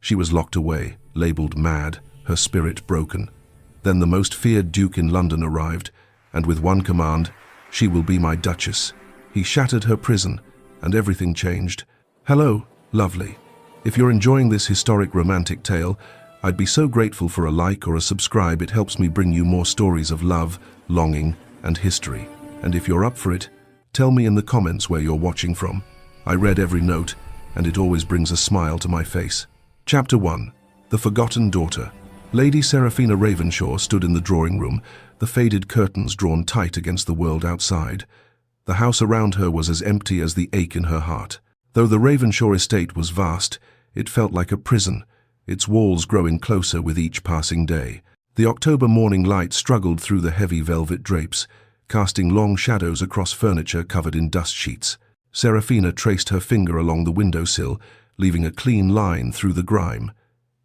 She was locked away, labelled mad, her spirit broken. Then the most feared duke in London arrived, and with one command, "She will be my duchess." He shattered her prison, and everything changed. Hello, lovely. If you're enjoying this historic romantic tale, I'd be so grateful for a like or a subscribe. It helps me bring you more stories of love, longing, and history. And if you're up for it, tell me in the comments where you're watching from. I read every note, and it always brings a smile to my face. Chapter 1. The Forgotten Daughter. Lady Seraphina Ravenshaw stood in the drawing room, the faded curtains drawn tight against the world outside. The house around her was as empty as the ache in her heart. Though the Ravenshaw estate was vast, it felt like a prison, its walls growing closer with each passing day. The October morning light struggled through the heavy velvet drapes, casting long shadows across furniture covered in dust sheets. Seraphina traced her finger along the windowsill, leaving a clean line through the grime.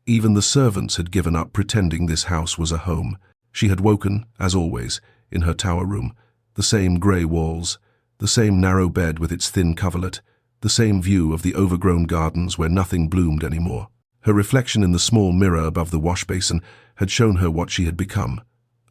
Even the servants had given up pretending this house was a home. She had woken, as always, in her tower room. The same grey walls, the same narrow bed with its thin coverlet, the same view of the overgrown gardens where nothing bloomed anymore. Her reflection in the small mirror above the wash basin had shown her what she had become.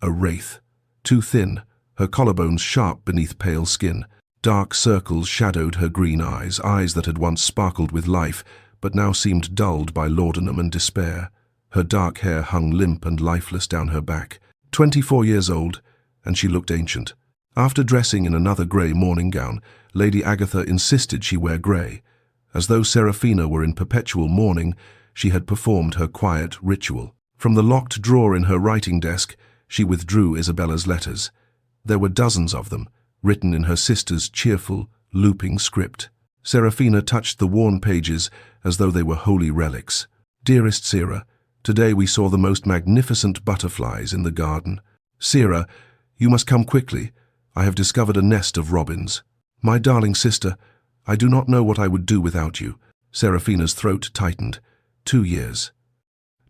A wraith. Too thin, her collarbones sharp beneath pale skin. Dark circles shadowed her green eyes, eyes that had once sparkled with life, but now seemed dulled by laudanum and despair. Her dark hair hung limp and lifeless down her back. 24 years old, and she looked ancient. After dressing in another grey morning gown, Lady Agatha insisted she wear grey. As though Seraphina were in perpetual mourning, she had performed her quiet ritual. From the locked drawer in her writing desk, she withdrew Isabella's letters. There were dozens of them, written in her sister's cheerful, looping script. Seraphina touched the worn pages as though they were holy relics. "Dearest Sera, today we saw the most magnificent butterflies in the garden. Sera, you must come quickly. I have discovered a nest of robins. My darling sister, I do not know what I would do without you." Seraphina's throat tightened. 2 years.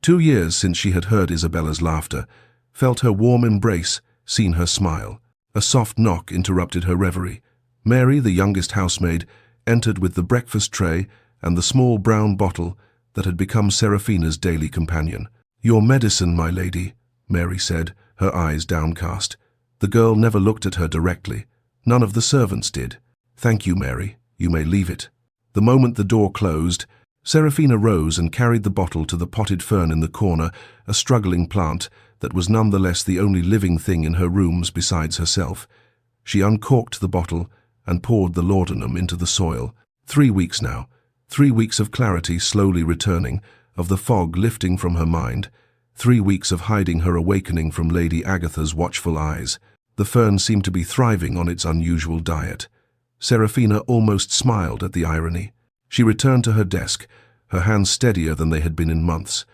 2 years since she had heard Isabella's laughter, felt her warm embrace, seen her smile. A soft knock interrupted her reverie. Mary, the youngest housemaid, entered with the breakfast tray and the small brown bottle that had become Seraphina's daily companion. "Your medicine, my lady," Mary said, her eyes downcast. The girl never looked at her directly. None of the servants did. "Thank you, Mary. You may leave it." The moment the door closed, Seraphina rose and carried the bottle to the potted fern in the corner, a struggling plant that was nonetheless the only living thing in her rooms besides herself. She uncorked the bottle and poured the laudanum into the soil. 3 weeks now. 3 weeks of clarity slowly returning, of the fog lifting from her mind. 3 weeks of hiding her awakening from Lady Agatha's watchful eyes. The fern seemed to be thriving on its unusual diet. Seraphina almost smiled at the irony. She returned to her desk, her hands steadier than they had been in months.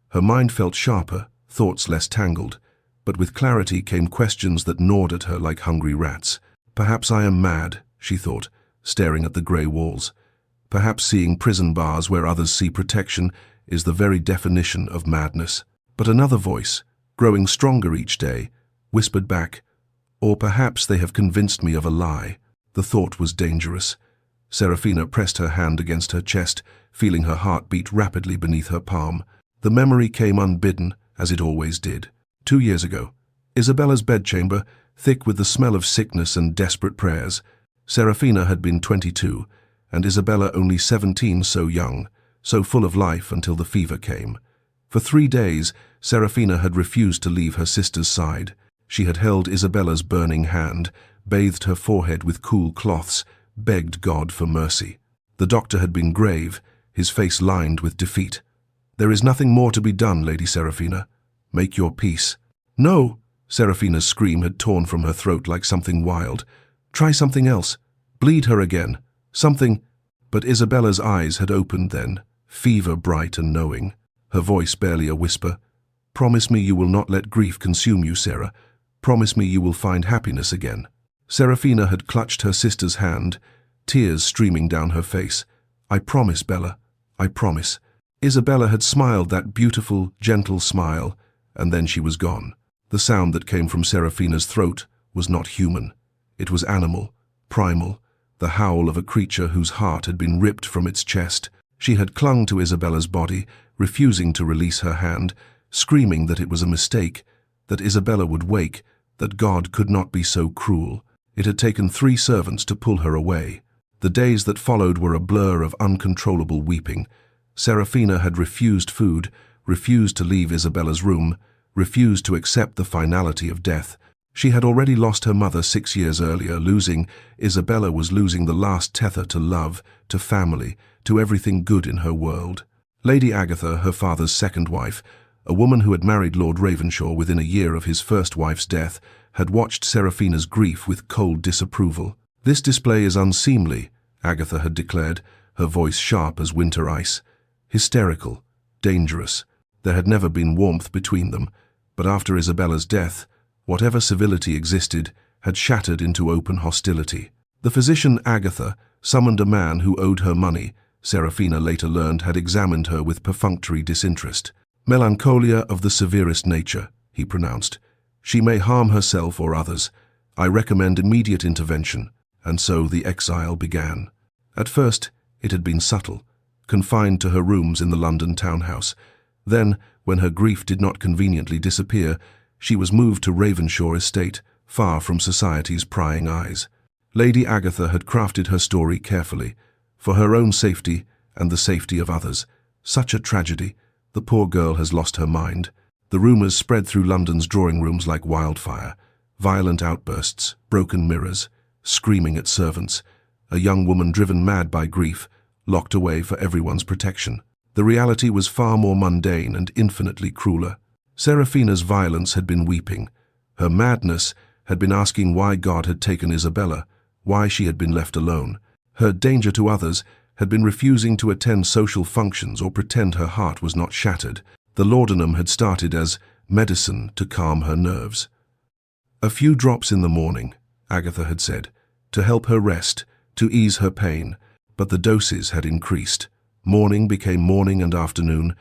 Her mind felt sharper, thoughts less tangled, but with clarity came questions that gnawed at her like hungry rats. "Perhaps I am mad," she thought, staring at the grey walls. "Perhaps seeing prison bars where others see protection is the very definition of madness." But another voice, growing stronger each day, whispered back, "Or perhaps they have convinced me of a lie." The thought was dangerous. Seraphina pressed her hand against her chest, feeling her heart beat rapidly beneath her palm. The memory came unbidden, as it always did. 2 years ago, Isabella's bedchamber, thick with the smell of sickness and desperate prayers. Seraphina had been 22, and Isabella only 17, so young, so full of life until the fever came. For 3 days, Seraphina had refused to leave her sister's side. She had held Isabella's burning hand, bathed her forehead with cool cloths, begged God for mercy. The doctor had been grave, his face lined with defeat. "There is nothing more to be done, Lady Seraphina. Make your peace." "No!" Seraphina's scream had torn from her throat like something wild. "Try something else. Bleed her again. Something—" But Isabella's eyes had opened then, fever bright and knowing. Her voice barely a whisper. "Promise me you will not let grief consume you, Sera. Promise me you will find happiness again." Seraphina had clutched her sister's hand, tears streaming down her face. "I promise, Bella. I promise." Isabella had smiled that beautiful, gentle smile, and then she was gone. The sound that came from Seraphina's throat was not human. It was animal, primal, the howl of a creature whose heart had been ripped from its chest. She had clung to Isabella's body, refusing to release her hand, screaming that it was a mistake, that Isabella would wake, that God could not be so cruel. It had taken 3 servants to pull her away. The days that followed were a blur of uncontrollable weeping. Seraphina had refused food, refused to leave Isabella's room, refused to accept the finality of death. She had already lost her mother 6 years earlier. Isabella was losing the last tether to love, to family, to everything good in her world. Lady Agatha, her father's second wife, a woman who had married Lord Ravenshaw within a year of his first wife's death, had watched Seraphina's grief with cold disapproval. "This display is unseemly," Agatha had declared, her voice sharp as winter ice. Hysterical, dangerous. There had never been warmth between them, but after Isabella's death, whatever civility existed had shattered into open hostility. The physician Agatha summoned a man who owed her money. Seraphina later learned had examined her with perfunctory disinterest. "Melancholia of the severest nature," he pronounced. "She may harm herself or others. I recommend immediate intervention." And so the exile began. At first, it had been subtle, confined to her rooms in the London townhouse. Then, when her grief did not conveniently disappear, she was moved to Ravenshaw Estate, far from society's prying eyes. Lady Agatha had crafted her story carefully, for her own safety and the safety of others. Such a tragedy. The poor girl has lost her mind. The rumours spread through London's drawing rooms like wildfire. Violent outbursts, broken mirrors, screaming at servants. A young woman driven mad by grief, locked away for everyone's protection. The reality was far more mundane and infinitely crueler. Seraphina's violence had been weeping. Her madness had been asking why God had taken Isabella, why she had been left alone. Her danger to others had been refusing to attend social functions or pretend her heart was not shattered. The laudanum had started as medicine to calm her nerves. "A few drops in the morning," Agatha had said, "to help her rest, to ease her pain," but the doses had increased. Morning became morning and afternoon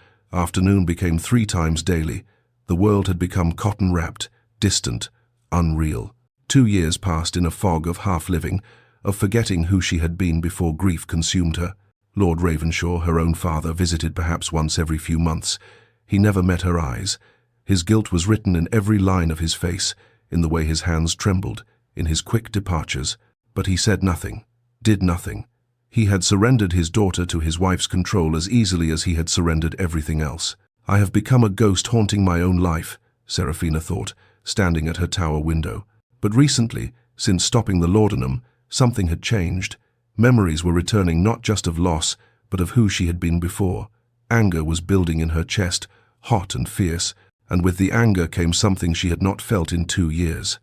became 3 times daily. The world had become cotton-wrapped, distant, unreal. 2 years passed in a fog of half-living, of forgetting who she had been before grief consumed her. Lord Ravenshaw, her own father, visited perhaps once every few months. He never met her eyes. His guilt was written in every line of his face, in the way his hands trembled, in his quick departures. But he said nothing, did nothing. He had surrendered his daughter to his wife's control as easily as he had surrendered everything else. "I have become a ghost haunting my own life," Seraphina thought, standing at her tower window. But recently, since stopping the laudanum, something had changed. Memories were returning not just of loss, but of who she had been before. Anger was building in her chest, hot and fierce, and with the anger came something she had not felt in 2 years.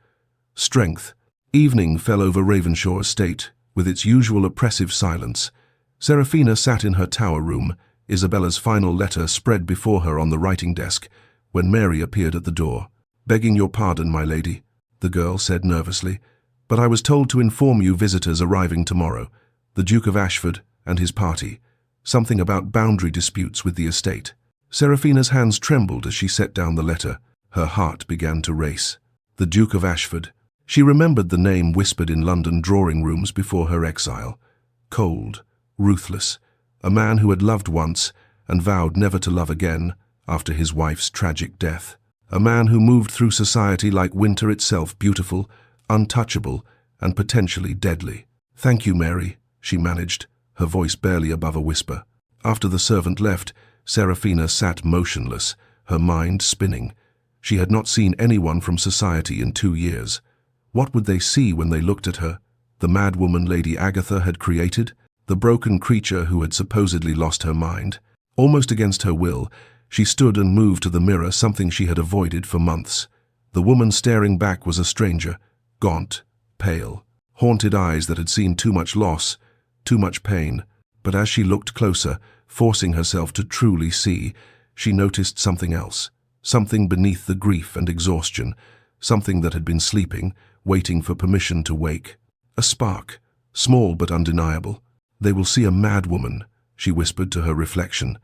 Strength. Evening fell over Ravenshaw Estate, with its usual oppressive silence. Seraphina sat in her tower room, Isabella's final letter spread before her on the writing desk, when Mary appeared at the door. "Begging your pardon, my lady," the girl said nervously, "but I was told to inform you visitors arriving tomorrow, the Duke of Ashford and his party, something about boundary disputes with the estate." Seraphina's hands trembled as she set down the letter. Her heart began to race. The Duke of Ashford. She remembered the name whispered in London drawing rooms before her exile. Cold, ruthless, a man who had loved once and vowed never to love again after his wife's tragic death. A man who moved through society like winter itself, beautiful, untouchable, and potentially deadly. "Thank you, Mary," she managed, her voice barely above a whisper. After the servant left, Seraphina sat motionless, her mind spinning. She had not seen anyone from society in 2 years. What would they see when they looked at her? The mad woman Lady Agatha had created? The broken creature who had supposedly lost her mind? Almost against her will, she stood and moved to the mirror, something she had avoided for months. The woman staring back was a stranger, gaunt, pale, haunted eyes that had seen too much loss, too much pain. But as she looked closer, forcing herself to truly see, she noticed something else, something beneath the grief and exhaustion, something that had been sleeping, waiting for permission to wake. A spark, small but undeniable. "They will see a mad woman," she whispered to her reflection.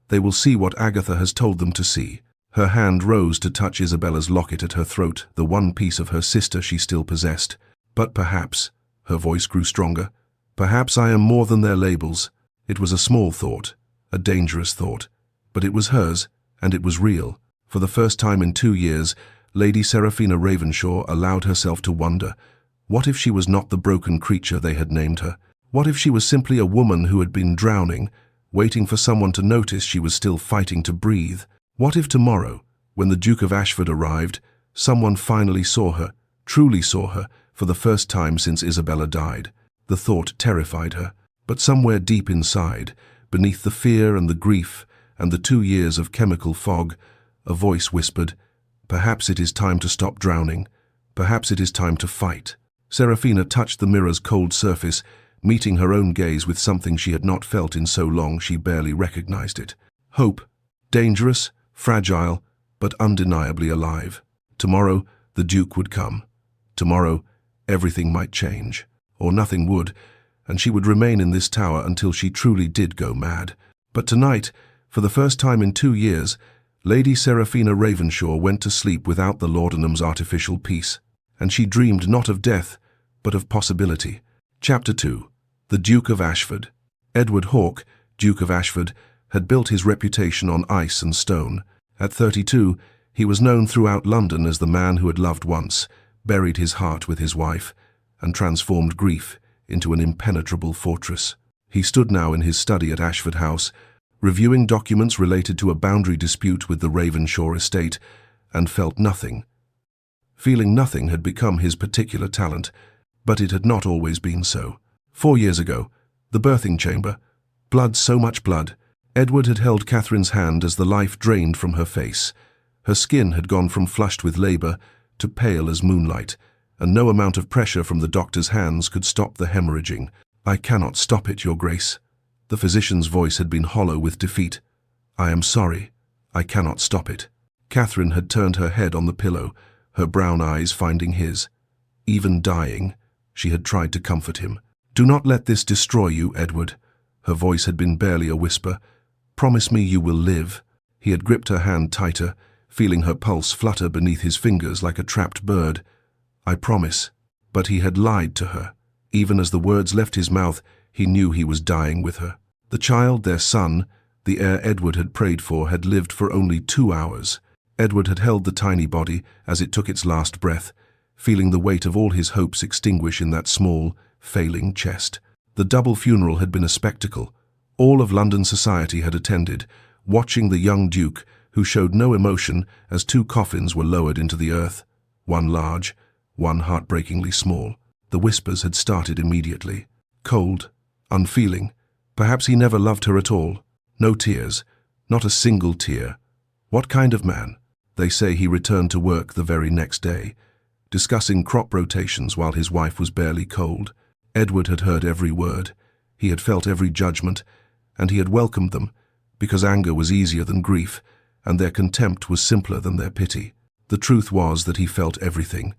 "They will see what Agatha has told them to see." Her hand rose to touch Isabella's locket at her throat, the one piece of her sister she still possessed. "But perhaps," her voice grew stronger, "perhaps I am more than their labels." It was a small thought, a dangerous thought. But it was hers, and it was real. For the first time in 2 years, Lady Seraphina Ravenshaw allowed herself to wonder. What if she was not the broken creature they had named her? What if she was simply a woman who had been drowning, waiting for someone to notice she was still fighting to breathe? What if tomorrow, when the Duke of Ashford arrived, someone finally saw her, truly saw her, for the first time since Isabella died? The thought terrified her, but somewhere deep inside, beneath the fear and the grief and the 2 years of chemical fog, a voice whispered, "Perhaps it is time to stop drowning. Perhaps it is time to fight." Seraphina touched the mirror's cold surface, meeting her own gaze with something she had not felt in so long she barely recognized it. Hope, dangerous, fragile, but undeniably alive. Tomorrow, the Duke would come. Tomorrow, everything might change, or nothing would, and she would remain in this tower until she truly did go mad. But tonight, for the first time in 2 years, Lady Seraphina Ravenshaw went to sleep without the laudanum's artificial peace, and she dreamed not of death, but of possibility. Chapter 2. The Duke of Ashford. Edward Hawke, Duke of Ashford, had built his reputation on ice and stone. At 32, he was known throughout London as the man who had loved once, buried his heart with his wife, and transformed grief into an impenetrable fortress. He stood now in his study at Ashford House, reviewing documents related to a boundary dispute with the Ravenshaw estate, and felt nothing. Feeling nothing had become his particular talent, but it had not always been so. 4 years ago, the birthing chamber, blood, so much blood. Edward had held Catherine's hand as the life drained from her face. Her skin had gone from flushed with labor to pale as moonlight, and no amount of pressure from the doctor's hands could stop the hemorrhaging. "I cannot stop it, Your Grace." The physician's voice had been hollow with defeat. "I am sorry. I cannot stop it." Catherine had turned her head on the pillow, her brown eyes finding his. Even dying, she had tried to comfort him. "Do not let this destroy you, Edward." Her voice had been barely a whisper. "Promise me you will live." He had gripped her hand tighter, feeling her pulse flutter beneath his fingers like a trapped bird. "I promise." But he had lied to her. Even as the words left his mouth, he knew he was dying with her. The child, their son, the heir Edward had prayed for, had lived for only 2 hours. Edward had held the tiny body as it took its last breath, feeling the weight of all his hopes extinguish in that small, failing chest. The double funeral had been a spectacle. All of London society had attended, watching the young Duke, who showed no emotion as 2 coffins were lowered into the earth, one large, one heartbreakingly small. The whispers had started immediately. Cold, unfeeling. Perhaps he never loved her at all. No tears, not a single tear. What kind of man? They say he returned to work the very next day, discussing crop rotations while his wife was barely cold. Edward had heard every word. He had felt every judgment, and he had welcomed them, because anger was easier than grief, and their contempt was simpler than their pity. The truth was that he felt everything,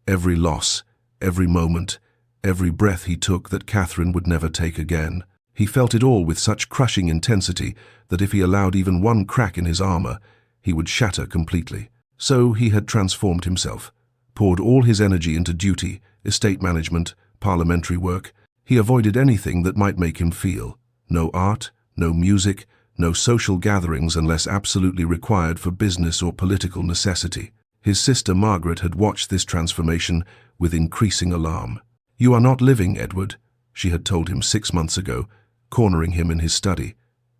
every loss, every moment, every breath he took that Catherine would never take again. He felt it all with such crushing intensity that if he allowed even one crack in his armor, he would shatter completely. So he had transformed himself, poured all his energy into duty, estate management, parliamentary work. He avoided anything that might make him feel. No art, no music, no social gatherings unless absolutely required for business or political necessity. His sister Margaret had watched this transformation with increasing alarm. "You are not living, Edward," she had told him 6 months ago, cornering him in his study.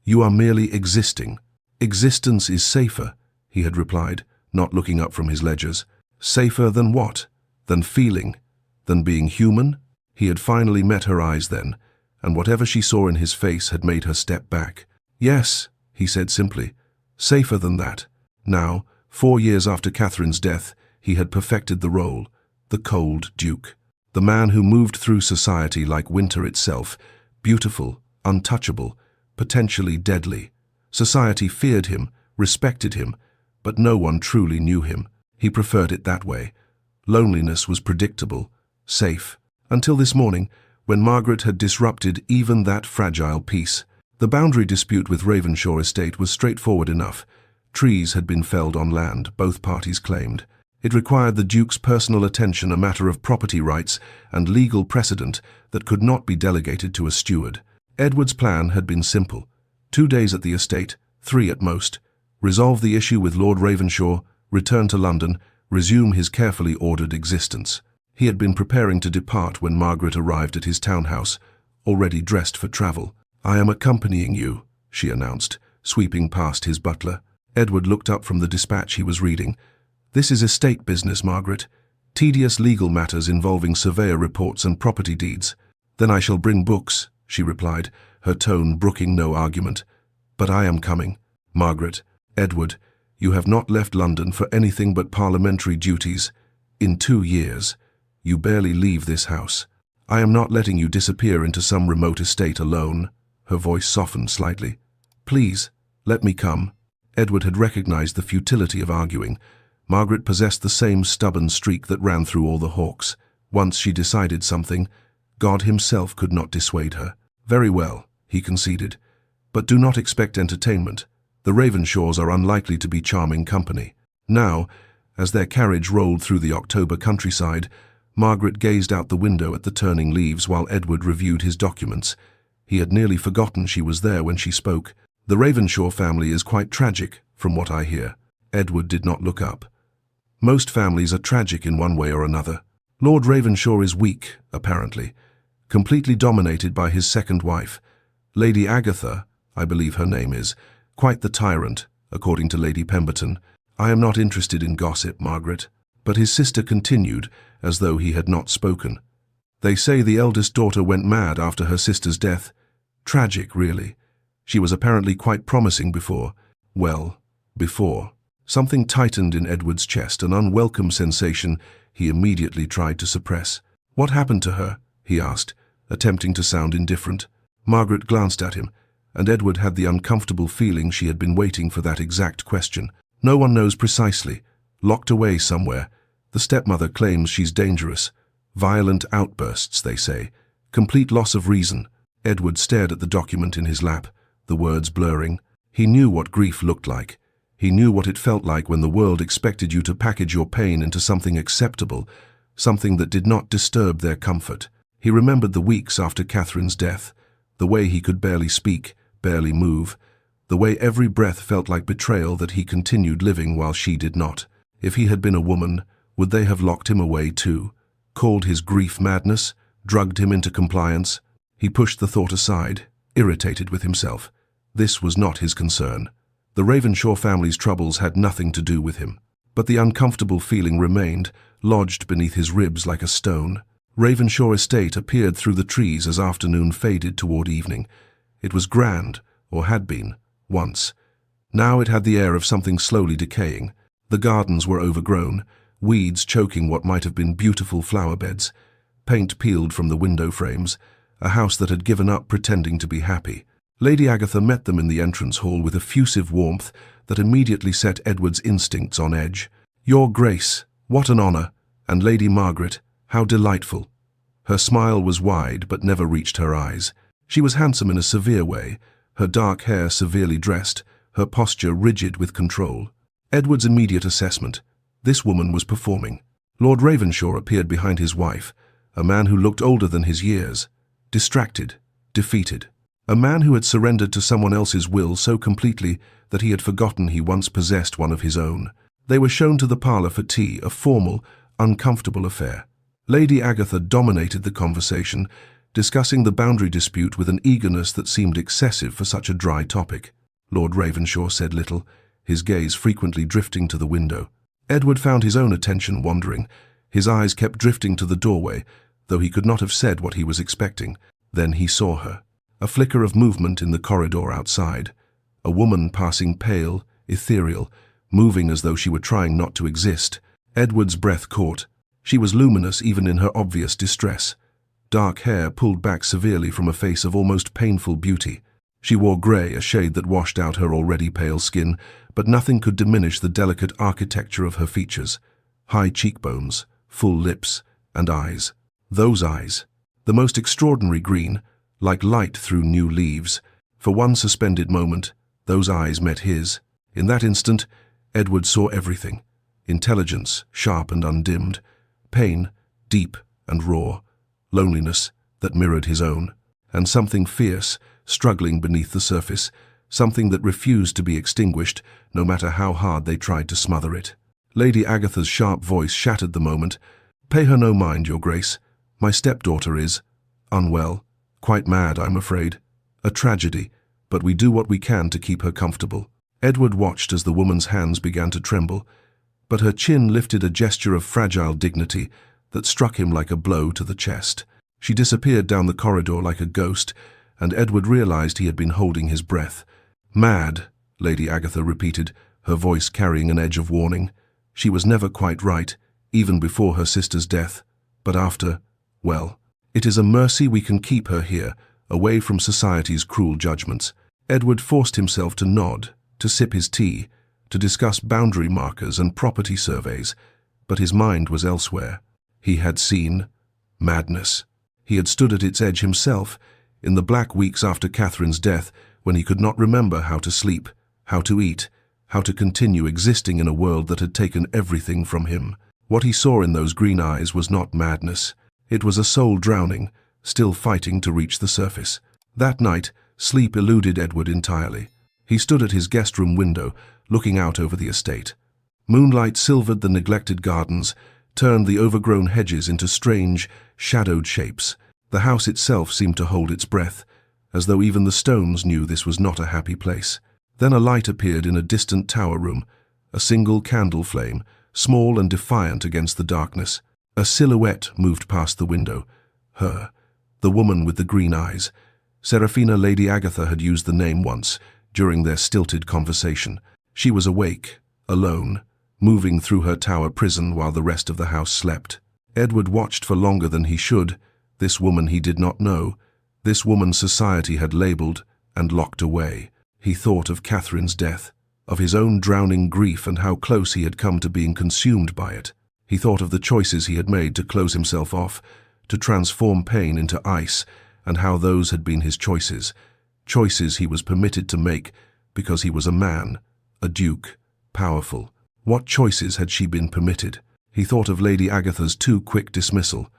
"You are merely existing." "Existence is safer," he had replied, not looking up from his ledgers. "Safer than what? Than feeling? Than being human?" He had finally met her eyes then, and whatever she saw in his face had made her step back. "Yes," he said simply, "safer than that." Now, 4 years after Catherine's death, he had perfected the role, the cold Duke. The man who moved through society like winter itself, beautiful, untouchable, potentially deadly. Society feared him, respected him, but no one truly knew him. He preferred it that way. Loneliness was predictable, safe, until this morning, when Margaret had disrupted even that fragile peace. The boundary dispute with Ravenshaw estate was straightforward enough. Trees had been felled on land, both parties claimed. It required the Duke's personal attention, a matter of property rights and legal precedent that could not be delegated to a steward. Edward's plan had been simple. 2 days at the estate, 3 at most. Resolve the issue with Lord Ravenshaw, return to London, resume his carefully ordered existence. He had been preparing to depart when Margaret arrived at his townhouse, already dressed for travel. "I am accompanying you," she announced, sweeping past his butler. Edward looked up from the dispatch he was reading. "This is estate business, Margaret. Tedious legal matters involving surveyor reports and property deeds." "Then I shall bring books," she replied, her tone brooking no argument. "But I am coming." "Margaret, Edward, you have not left London for anything but parliamentary duties. In 2 years, you barely leave this house. I am not letting you disappear into some remote estate alone." Her voice softened slightly. "Please, let me come." Edward had recognized the futility of arguing. Margaret possessed the same stubborn streak that ran through all the Hawks. Once she decided something, God himself could not dissuade her. "Very well," he conceded. "But do not expect entertainment. The Ravenshaws are unlikely to be charming company." Now, as their carriage rolled through the October countryside, Margaret gazed out the window at the turning leaves while Edward reviewed his documents. He had nearly forgotten she was there when she spoke. "The Ravenshaw family is quite tragic, from what I hear." Edward did not look up. "Most families are tragic in one way or another. Lord Ravenshaw is weak, apparently, completely dominated by his second wife. Lady Agatha, I believe her name is, quite the tyrant, according to Lady Pemberton. I am not interested in gossip, Margaret." But his sister continued, as though he had not spoken. "They say the eldest daughter went mad after her sister's death. Tragic, really. She was apparently quite promising before. Well, before." Something tightened in Edward's chest, an unwelcome sensation he immediately tried to suppress. "What happened to her?" he asked, attempting to sound indifferent. Margaret glanced at him, and Edward had the uncomfortable feeling she had been waiting for that exact question. "No one knows precisely. Locked away somewhere. The stepmother claims she's dangerous. Violent outbursts, they say. Complete loss of reason." Edward stared at the document in his lap, the words blurring. He knew what grief looked like. He knew what it felt like when the world expected you to package your pain into something acceptable, something that did not disturb their comfort. He remembered the weeks after Catherine's death, the way he could barely speak, barely move, the way every breath felt like betrayal that he continued living while she did not. If he had been a woman, would they have locked him away too? Called his grief madness? Drugged him into compliance? He pushed the thought aside, irritated with himself. This was not his concern. The Ravenshaw family's troubles had nothing to do with him. But the uncomfortable feeling remained, lodged beneath his ribs like a stone. Ravenshaw Estate appeared through the trees as afternoon faded toward evening. It was grand, or had been, once. Now it had the air of something slowly decaying. The gardens were overgrown, weeds choking what might have been beautiful flower beds, paint peeled from the window frames, a house that had given up pretending to be happy. Lady Agatha met them in the entrance hall with effusive warmth that immediately set Edward's instincts on edge. "Your Grace, what an honor, and Lady Margaret, how delightful." Her smile was wide but never reached her eyes. She was handsome in a severe way, her dark hair severely dressed, her posture rigid with control. Edward's immediate assessment: this woman was performing. Lord Ravenshaw appeared behind his wife, a man who looked older than his years, distracted, defeated. A man who had surrendered to someone else's will so completely that he had forgotten he once possessed one of his own. They were shown to the parlor for tea, a formal, uncomfortable affair. Lady Agatha dominated the conversation, discussing the boundary dispute with an eagerness that seemed excessive for such a dry topic. Lord Ravenshaw said little, his gaze frequently drifting to the window. Edward found his own attention wandering. His eyes kept drifting to the doorway, though he could not have said what he was expecting. Then he saw her. A flicker of movement in the corridor outside. A woman passing pale, ethereal, moving as though she were trying not to exist. Edward's breath caught. She was luminous even in her obvious distress. Dark hair pulled back severely from a face of almost painful beauty. She wore grey, a shade that washed out her already pale skin, but nothing could diminish the delicate architecture of her features. High cheekbones, full lips, and eyes. Those eyes. The most extraordinary green, like light through new leaves. For one suspended moment, those eyes met his. In that instant, Edward saw everything. Intelligence, sharp and undimmed. Pain, deep and raw. Loneliness that mirrored his own. And something fierce, struggling beneath the surface. something that refused to be extinguished, no matter how hard they tried to smother it. Lady Agatha's sharp voice shattered the moment. "Pay her no mind, Your Grace. My stepdaughter is unwell, quite mad, I'm afraid. A tragedy, but we do what we can to keep her comfortable." Edward watched as the woman's hands began to tremble, but her chin lifted a gesture of fragile dignity that struck him like a blow to the chest. She disappeared down the corridor like a ghost, and Edward realized he had been holding his breath. "Mad," Lady Agatha repeated, her voice carrying an edge of warning. She was never quite right, even before her sister's death, but after, well, it is a mercy we can keep her here, away from society's cruel judgments. Edward forced himself to nod, to sip his tea, to discuss boundary markers and property surveys, but his mind was elsewhere. He had seen madness. He had stood at its edge himself, in the black weeks after Catherine's death, when he could not remember how to sleep, how to eat, how to continue existing in a world that had taken everything from him. What he saw in those green eyes was not madness. It was a soul drowning, still fighting to reach the surface. That night, sleep eluded Edward entirely. He stood at his guest room window, looking out over the estate. Moonlight silvered the neglected gardens, turned the overgrown hedges into strange, shadowed shapes. The house itself seemed to hold its breath, as though even the stones knew this was not a happy place. Then a light appeared in a distant tower room, a single candle flame, small and defiant against the darkness. A silhouette moved past the window. Her, the woman with the green eyes. Seraphina. Lady Agatha had used the name once, during their stilted conversation. She was awake, alone, moving through her tower prison while the rest of the house slept. Edward watched for longer than he should. This woman he did not know. This woman society had labelled and locked away. He thought of Catherine's death, of his own drowning grief and how close he had come to being consumed by it. He thought of the choices he had made to close himself off, to transform pain into ice, and how those had been his choices. Choices he was permitted to make because he was a man, a duke, powerful. What choices had she been permitted? He thought of Lady Agatha's too quick dismissal.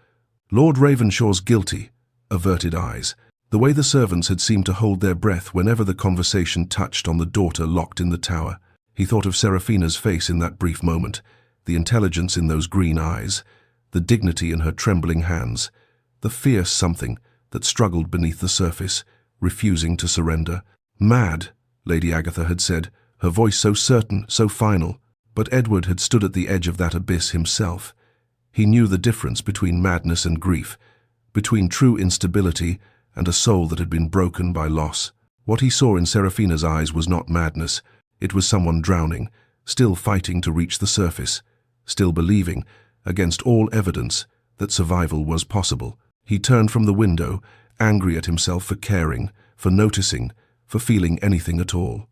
Lord Ravenshaw's guilty, averted eyes. The way the servants had seemed to hold their breath whenever the conversation touched on the daughter locked in the tower. He thought of Seraphina's face in that brief moment, the intelligence in those green eyes, the dignity in her trembling hands, the fierce something that struggled beneath the surface, refusing to surrender. "Mad," Lady Agatha had said, her voice so certain, so final. But Edward had stood at the edge of that abyss himself. He knew the difference between madness and grief, between true instability and a soul that had been broken by loss. What he saw in Seraphina's eyes was not madness. It was someone drowning, still fighting to reach the surface, still believing, against all evidence, that survival was possible. He turned from the window, angry at himself for caring, for noticing, for feeling anything at all.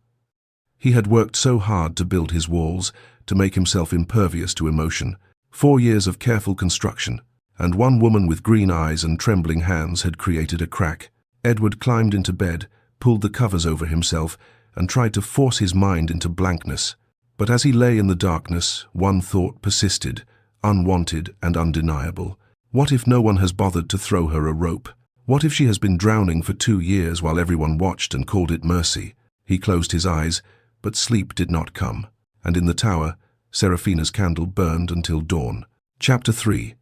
He had worked so hard to build his walls, to make himself impervious to emotion. 4 years of careful construction, and one woman with green eyes and trembling hands had created a crack. Edward climbed into bed, pulled the covers over himself, and tried to force his mind into blankness. But as he lay in the darkness, one thought persisted, unwanted and undeniable. What if no one has bothered to throw her a rope? What if she has been drowning for 2 years while everyone watched and called it mercy? He closed his eyes, but sleep did not come, and in the tower, Seraphina's candle burned until dawn. Chapter 3.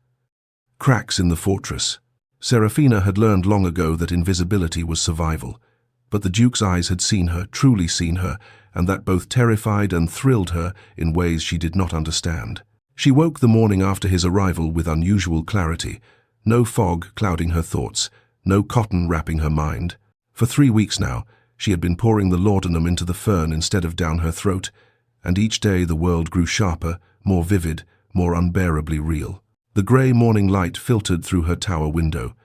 Cracks in the fortress. Seraphina had learned long ago that invisibility was survival, but the Duke's eyes had seen her, truly seen her, and that both terrified and thrilled her in ways she did not understand. She woke the morning after his arrival with unusual clarity, no fog clouding her thoughts, no cotton wrapping her mind. For 3 weeks now, she had been pouring the laudanum into the fern instead of down her throat, and each day the world grew sharper, more vivid, more unbearably real. The grey morning light filtered through her tower window.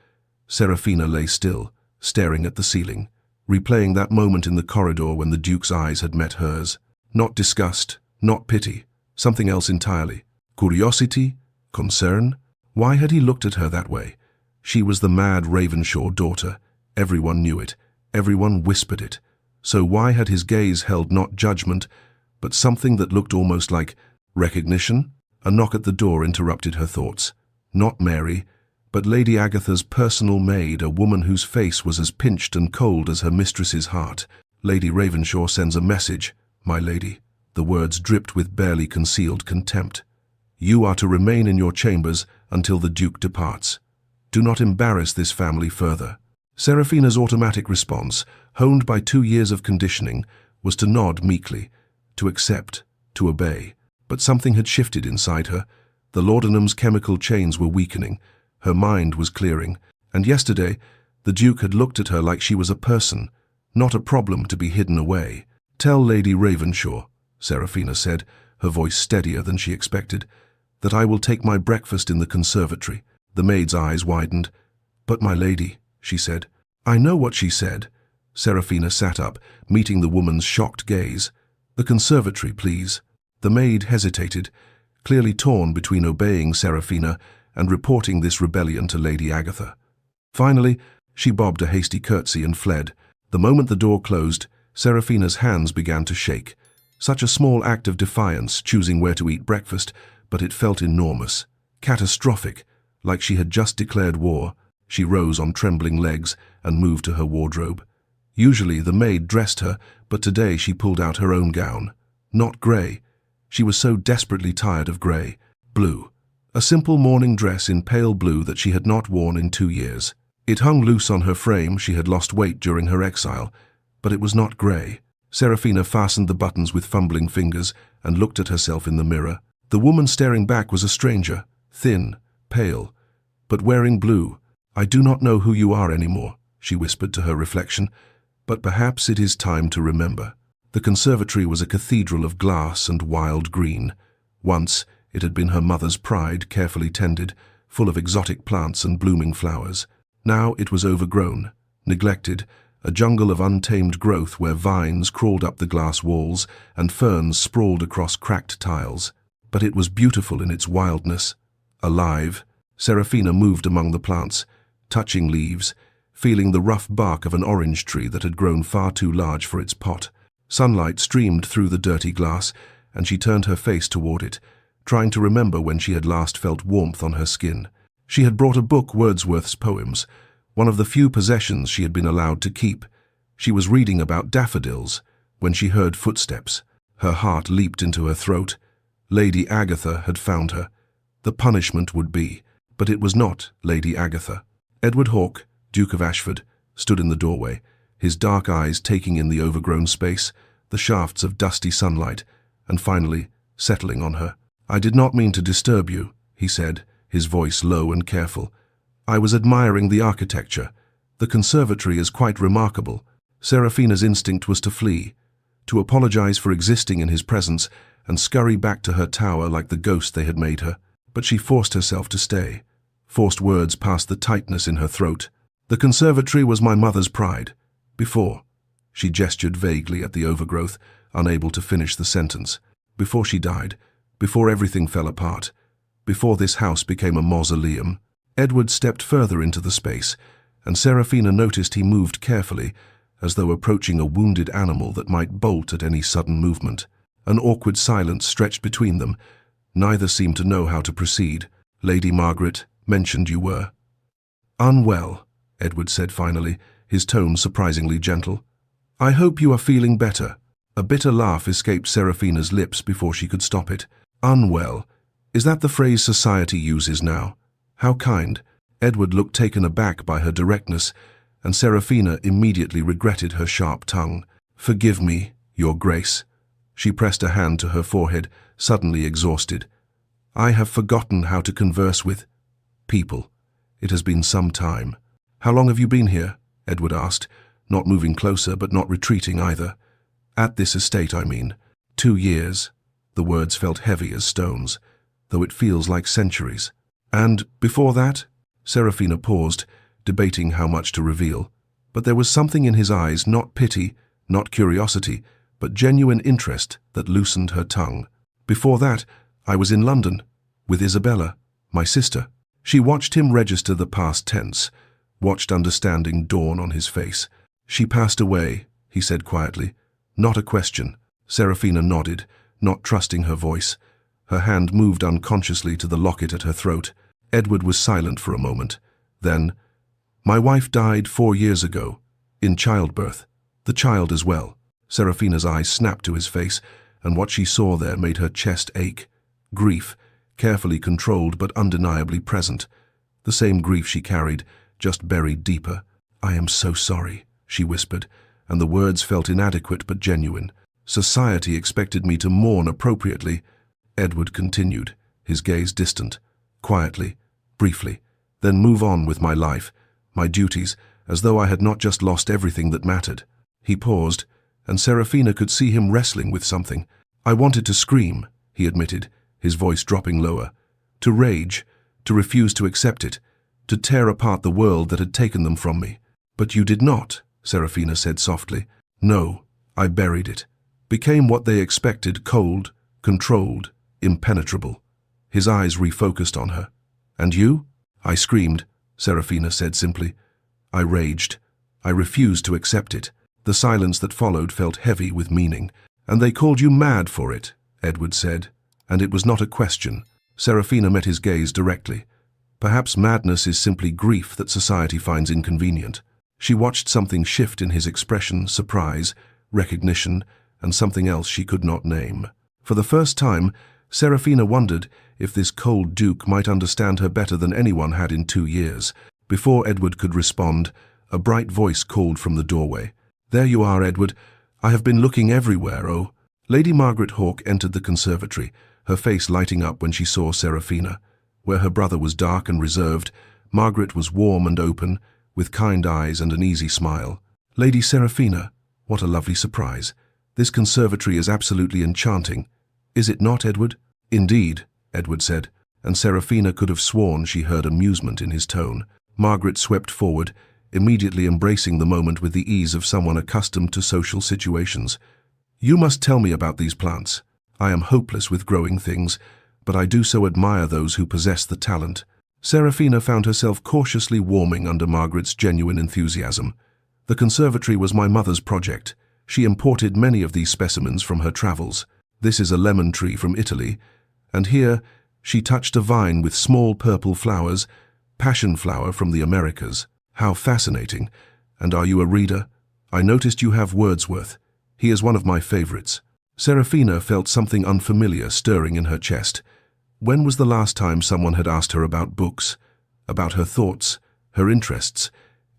Seraphina lay still, staring at the ceiling, replaying that moment in the corridor when the Duke's eyes had met hers. Not disgust, not pity, something else entirely. Curiosity? Concern? Why had he looked at her that way? She was the mad Ravenshaw daughter. Everyone knew it. Everyone whispered it. So why had his gaze held not judgment, but something that looked almost like recognition? A knock at the door interrupted her thoughts. Not Mary, but Lady Agatha's personal maid, a woman whose face was as pinched and cold as her mistress's heart. Lady Ravenshaw sends a message, my lady. The words dripped with barely concealed contempt. You are to remain in your chambers until the Duke departs. Do not embarrass this family further. Seraphina's automatic response, honed by 2 years of conditioning, was to nod meekly, to accept, to obey. But something had shifted inside her. The laudanum's chemical chains were weakening. Her mind was clearing. And yesterday, the Duke had looked at her like she was a person, not a problem to be hidden away. Tell Lady Ravenshaw, Seraphina said, her voice steadier than she expected, that I will take my breakfast in the conservatory. The maid's eyes widened. But my lady, she said. I know what she said. Seraphina sat up, meeting the woman's shocked gaze. The conservatory, please. The maid hesitated, clearly torn between obeying Seraphina and reporting this rebellion to Lady Agatha. Finally, she bobbed a hasty curtsy and fled. The moment the door closed, Seraphina's hands began to shake. Such a small act of defiance, choosing where to eat breakfast, but it felt enormous, catastrophic, like she had just declared war. She rose on trembling legs and moved to her wardrobe. Usually the maid dressed her, but today she pulled out her own gown. Not grey. She was so desperately tired of grey. Blue. A simple morning dress in pale blue that she had not worn in 2 years. It hung loose on her frame. She had lost weight during her exile, but it was not grey. Seraphina fastened the buttons with fumbling fingers and looked at herself in the mirror. The woman staring back was a stranger, thin, pale, but wearing blue. I do not know who you are anymore, she whispered to her reflection, but perhaps it is time to remember. The conservatory was a cathedral of glass and wild green. Once, it had been her mother's pride, carefully tended, full of exotic plants and blooming flowers. Now it was overgrown, neglected, a jungle of untamed growth where vines crawled up the glass walls and ferns sprawled across cracked tiles. But it was beautiful in its wildness, alive. Seraphina moved among the plants, touching leaves, feeling the rough bark of an orange tree that had grown far too large for its pot. Sunlight streamed through the dirty glass, and she turned her face toward it, trying to remember when she had last felt warmth on her skin. She had brought a book, Wordsworth's poems, one of the few possessions she had been allowed to keep. She was reading about daffodils when she heard footsteps. Her heart leaped into her throat. Lady Agatha had found her. The punishment would be, but it was not Lady Agatha. Edward Hawke, Duke of Ashford, stood in the doorway, his dark eyes taking in the overgrown space, the shafts of dusty sunlight, and finally settling on her. I did not mean to disturb you, he said, his voice low and careful. I was admiring the architecture. The conservatory is quite remarkable. Seraphina's instinct was to flee, to apologize for existing in his presence and scurry back to her tower like the ghost they had made her. But she forced herself to stay, forced words past the tightness in her throat. The conservatory was my mother's pride. Before. She gestured vaguely at the overgrowth, unable to finish the sentence. Before she died, before everything fell apart, before this house became a mausoleum. Edward stepped further into the space, and Seraphina noticed he moved carefully, as though approaching a wounded animal that might bolt at any sudden movement. An awkward silence stretched between them. Neither seemed to know how to proceed. Lady Margaret mentioned you were unwell, Edward said finally, his tone surprisingly gentle. I hope you are feeling better. A bitter laugh escaped Seraphina's lips before she could stop it. Unwell. Is that the phrase society uses now? How kind. Edward looked taken aback by her directness, and Seraphina immediately regretted her sharp tongue. Forgive me, Your Grace. She pressed a hand to her forehead, suddenly exhausted. I have forgotten how to converse with people. It has been some time. How long have you been here? Edward asked, not moving closer but not retreating either. At this estate, I mean. 2 years. The words felt heavy as stones, though it feels like centuries. And before that? Seraphina paused, debating how much to reveal. But there was something in his eyes, not pity, not curiosity, but genuine interest that loosened her tongue. Before that, I was in London, with Isabella, my sister. She watched him register the past tense, watched understanding dawn on his face. She passed away, he said quietly. Not a question. Seraphina nodded, not trusting her voice. Her hand moved unconsciously to the locket at her throat. Edward was silent for a moment. Then, my wife died 4 years ago, in childbirth. The child as well. Seraphina's eyes snapped to his face, and what she saw there made her chest ache. Grief, carefully controlled but undeniably present. The same grief she carried, just buried deeper. "I am so sorry," she whispered, and the words felt inadequate but genuine. "Society expected me to mourn appropriately." Edward continued, his gaze distant, quietly, briefly, "then move on with my life, my duties, as though I had not just lost everything that mattered." He paused, and Seraphina could see him wrestling with something. "I wanted to scream," he admitted, his voice dropping lower. "To rage, to refuse to accept it, to tear apart the world that had taken them from me. But you did not," Seraphina said softly. "No, I buried it. Became what they expected, cold, controlled, impenetrable." His eyes refocused on her. "And you?" "I screamed," Seraphina said simply. "I raged. I refused to accept it." The silence that followed felt heavy with meaning. "And they called you mad for it," Edward said. "And it was not a question." Seraphina met his gaze directly. "Perhaps madness is simply grief that society finds inconvenient." She watched something shift in his expression, surprise, recognition, and something else she could not name. For the first time, Seraphina wondered if this cold duke might understand her better than anyone had in 2 years. Before Edward could respond, a bright voice called from the doorway. "There you are, Edward. I have been looking everywhere, oh." Lady Margaret Hawke entered the conservatory, her face lighting up when she saw Seraphina. Where her brother was dark and reserved, Margaret was warm and open, with kind eyes and an easy smile. "Lady Seraphina, what a lovely surprise. This conservatory is absolutely enchanting. Is it not, Edward?" "Indeed," Edward said, and Seraphina could have sworn she heard amusement in his tone. Margaret swept forward, immediately embracing the moment with the ease of someone accustomed to social situations. "You must tell me about these plants. I am hopeless with growing things, but I do so admire those who possess the talent." Seraphina found herself cautiously warming under Margaret's genuine enthusiasm. "The conservatory was my mother's project. She imported many of these specimens from her travels. This is a lemon tree from Italy, and here she touched a vine with small purple flowers, passion flower from the Americas. How fascinating. And are you a reader? I noticed you have Wordsworth. He is one of my favorites." Seraphina felt something unfamiliar stirring in her chest. When was the last time someone had asked her about books, about her thoughts, her interests,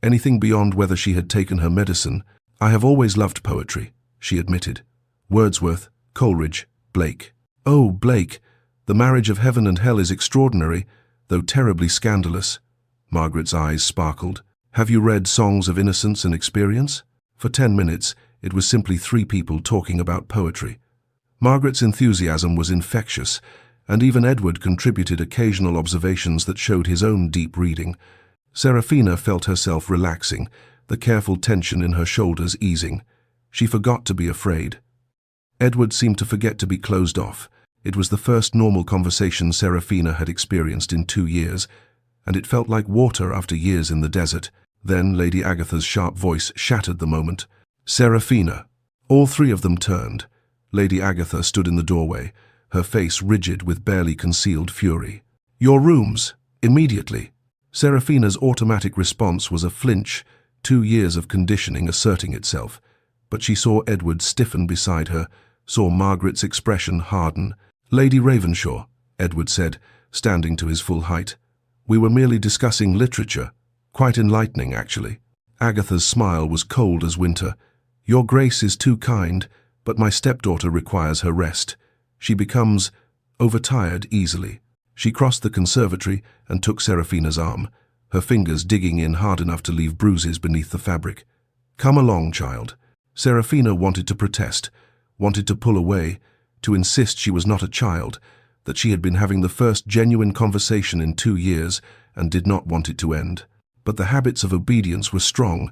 anything beyond whether she had taken her medicine? "I have always loved poetry," she admitted. "Wordsworth, Coleridge, Blake." "Oh, Blake. The Marriage of Heaven and Hell is extraordinary, though terribly scandalous." Margaret's eyes sparkled. "Have you read Songs of Innocence and Experience?" For 10 minutes, it was simply 3 people talking about poetry. Margaret's enthusiasm was infectious, and even Edward contributed occasional observations that showed his own deep reading. Seraphina felt herself relaxing, the careful tension in her shoulders easing. She forgot to be afraid. Edward seemed to forget to be closed off. It was the first normal conversation Seraphina had experienced in 2 years, and it felt like water after years in the desert. Then Lady Agatha's sharp voice shattered the moment. "Seraphina." All 3 of them turned. Lady Agatha stood in the doorway, her face rigid with barely concealed fury. "Your rooms, immediately." Seraphina's automatic response was a flinch, 2 years of conditioning asserting itself. But she saw Edward stiffen beside her, saw Margaret's expression harden. "Lady Ravenshaw," Edward said, standing to his full height. "We were merely discussing literature. Quite enlightening, actually." Agatha's smile was cold as winter. "Your Grace is too kind, but my stepdaughter requires her rest. She becomes overtired easily." She crossed the conservatory and took Seraphina's arm, her fingers digging in hard enough to leave bruises beneath the fabric. "Come along, child." Seraphina wanted to protest, wanted to pull away, to insist she was not a child, that she had been having the first genuine conversation in 2 years and did not want it to end. But the habits of obedience were strong.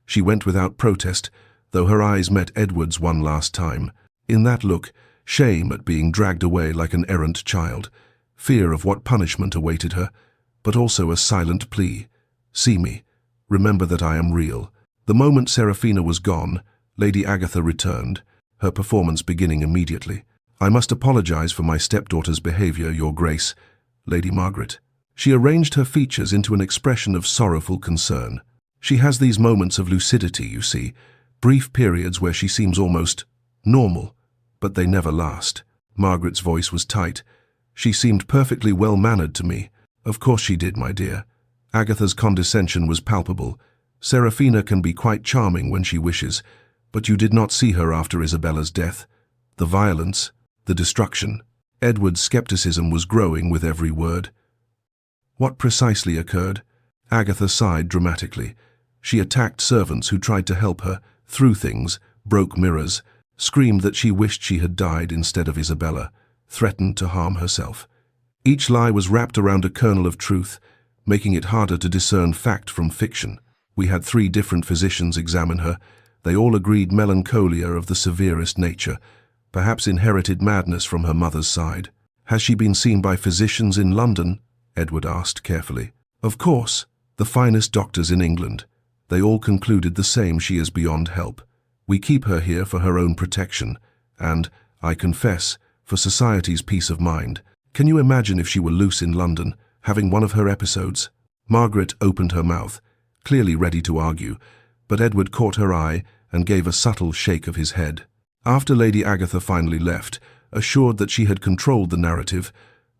She went without protest, though her eyes met Edward's one last time. In that look, shame at being dragged away like an errant child, fear of what punishment awaited her, but also a silent plea. "See me. Remember that I am real." The moment Seraphina was gone, Lady Agatha returned, her performance beginning immediately. "I must apologize for my stepdaughter's behavior, Your Grace." Lady Margaret. She arranged her features into an expression of sorrowful concern. "She has these moments of lucidity, you see, Brief periods where she seems almost normal, but they never last. Margaret's voice was tight. She seemed perfectly well-mannered to me. Of course she did, my dear. Agatha's condescension was palpable. Seraphina can be quite charming when she wishes, but you did not see her after Isabella's death. The violence, the destruction. Edward's skepticism was growing with every word. What precisely occurred? Agatha sighed dramatically. She attacked servants who tried to help her, threw things, broke mirrors, screamed that she wished she had died instead of Isabella, threatened to harm herself. Each lie was wrapped around a kernel of truth, making it harder to discern fact from fiction. We had 3 different physicians examine her. They all agreed melancholia of the severest nature, perhaps inherited madness from her mother's side. Has she been seen by physicians in London? Edward asked carefully. Of course, the finest doctors in England. They all concluded the same: she is beyond help. We keep her here for her own protection, and, I confess, for society's peace of mind. Can you imagine if she were loose in London, having one of her episodes? Margaret opened her mouth, clearly ready to argue, but Edward caught her eye and gave a subtle shake of his head. After Lady Agatha finally left, assured that she had controlled the narrative,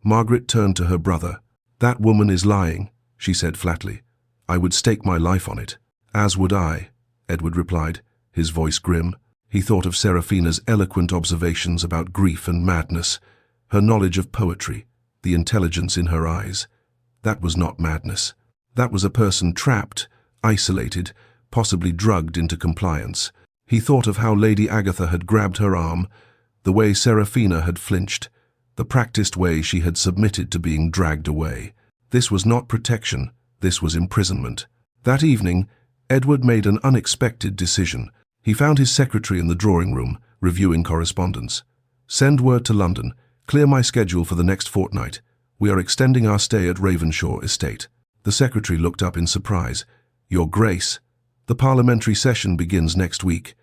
Margaret turned to her brother. "That woman is lying," she said flatly. "I would stake my life on it." "As would I," Edward replied, his voice grim. He thought of Seraphina's eloquent observations about grief and madness, her knowledge of poetry, the intelligence in her eyes. That was not madness. That was a person trapped, isolated, possibly drugged into compliance. He thought of how Lady Agatha had grabbed her arm, the way Seraphina had flinched, the practiced way she had submitted to being dragged away. This was not protection, this was imprisonment. That evening, Edward made an unexpected decision. He found his secretary in the drawing room, reviewing correspondence. "Send word to London. Clear my schedule for the next fortnight. We are extending our stay at Ravenshaw Estate." The secretary looked up in surprise. "Your Grace, the parliamentary session begins next week.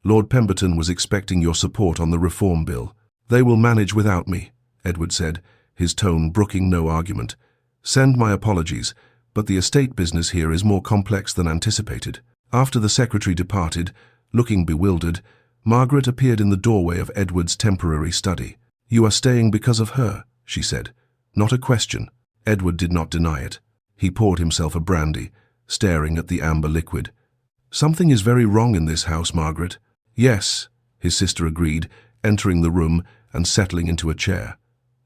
Lord Pemberton was expecting your support on the reform bill." "They will manage without me," Edward said, his tone brooking no argument. "Send my apologies, but the estate business here is more complex than anticipated." After the secretary departed, looking bewildered, Margaret appeared in the doorway of Edward's temporary study. "You are staying because of her," she said. Not a question. Edward did not deny it. He poured himself a brandy, staring at the amber liquid. "Something is very wrong in this house, Margaret." "Yes," his sister agreed, entering the room and settling into a chair.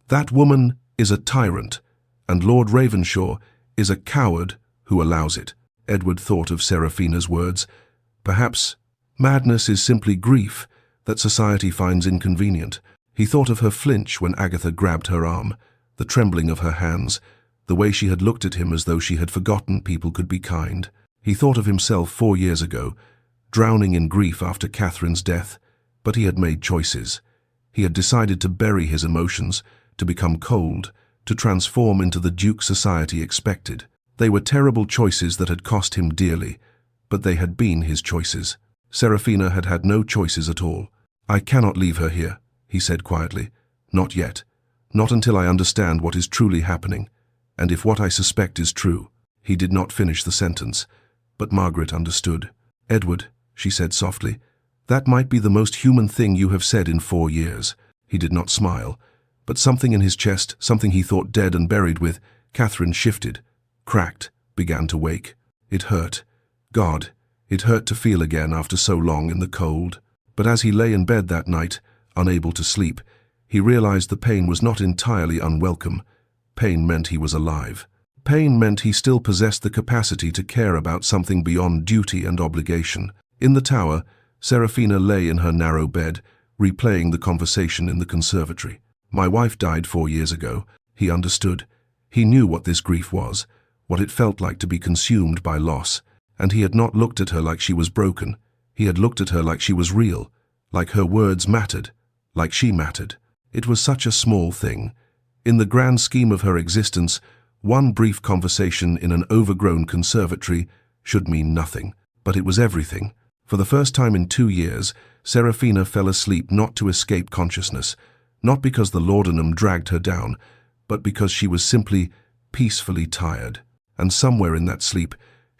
"That woman is a tyrant, and Lord Ravenshaw is a coward who allows it." Edward thought of Seraphina's words. Perhaps madness is simply grief that society finds inconvenient. He thought of her flinch when Agatha grabbed her arm, the trembling of her hands, the way she had looked at him as though she had forgotten people could be kind. He thought of himself 4 years ago, drowning in grief after Catherine's death, but he had made choices. He had decided to bury his emotions, to become cold, to transform into the Duke society expected. They were terrible choices that had cost him dearly, but they had been his choices. Seraphina had had no choices at all. "I cannot leave her here," he said quietly. "Not yet. Not until I understand what is truly happening, and if what I suspect is true." He did not finish the sentence, but Margaret understood. "Edward," she said softly, "that might be the most human thing you have said in 4 years." He did not smile, but something in his chest, something he thought dead and buried with, Catherine shifted, cracked, began to wake. It hurt. God, it hurt to feel again after so long in the cold. But as he lay in bed that night, unable to sleep, he realized the pain was not entirely unwelcome. Pain meant he was alive. Pain meant he still possessed the capacity to care about something beyond duty and obligation. In the tower, Seraphina lay in her narrow bed, replaying the conversation in the conservatory. "My wife died 4 years ago." He understood. He knew what this grief was, what it felt like to be consumed by loss, and he had not looked at her like she was broken. He had looked at her like she was real, like her words mattered, like she mattered. It was such a small thing. In the grand scheme of her existence, one brief conversation in an overgrown conservatory should mean nothing, but it was everything. For the first time in 2 years, Seraphina fell asleep not to escape consciousness, not because the laudanum dragged her down, but because she was simply peacefully tired. And somewhere in that sleep,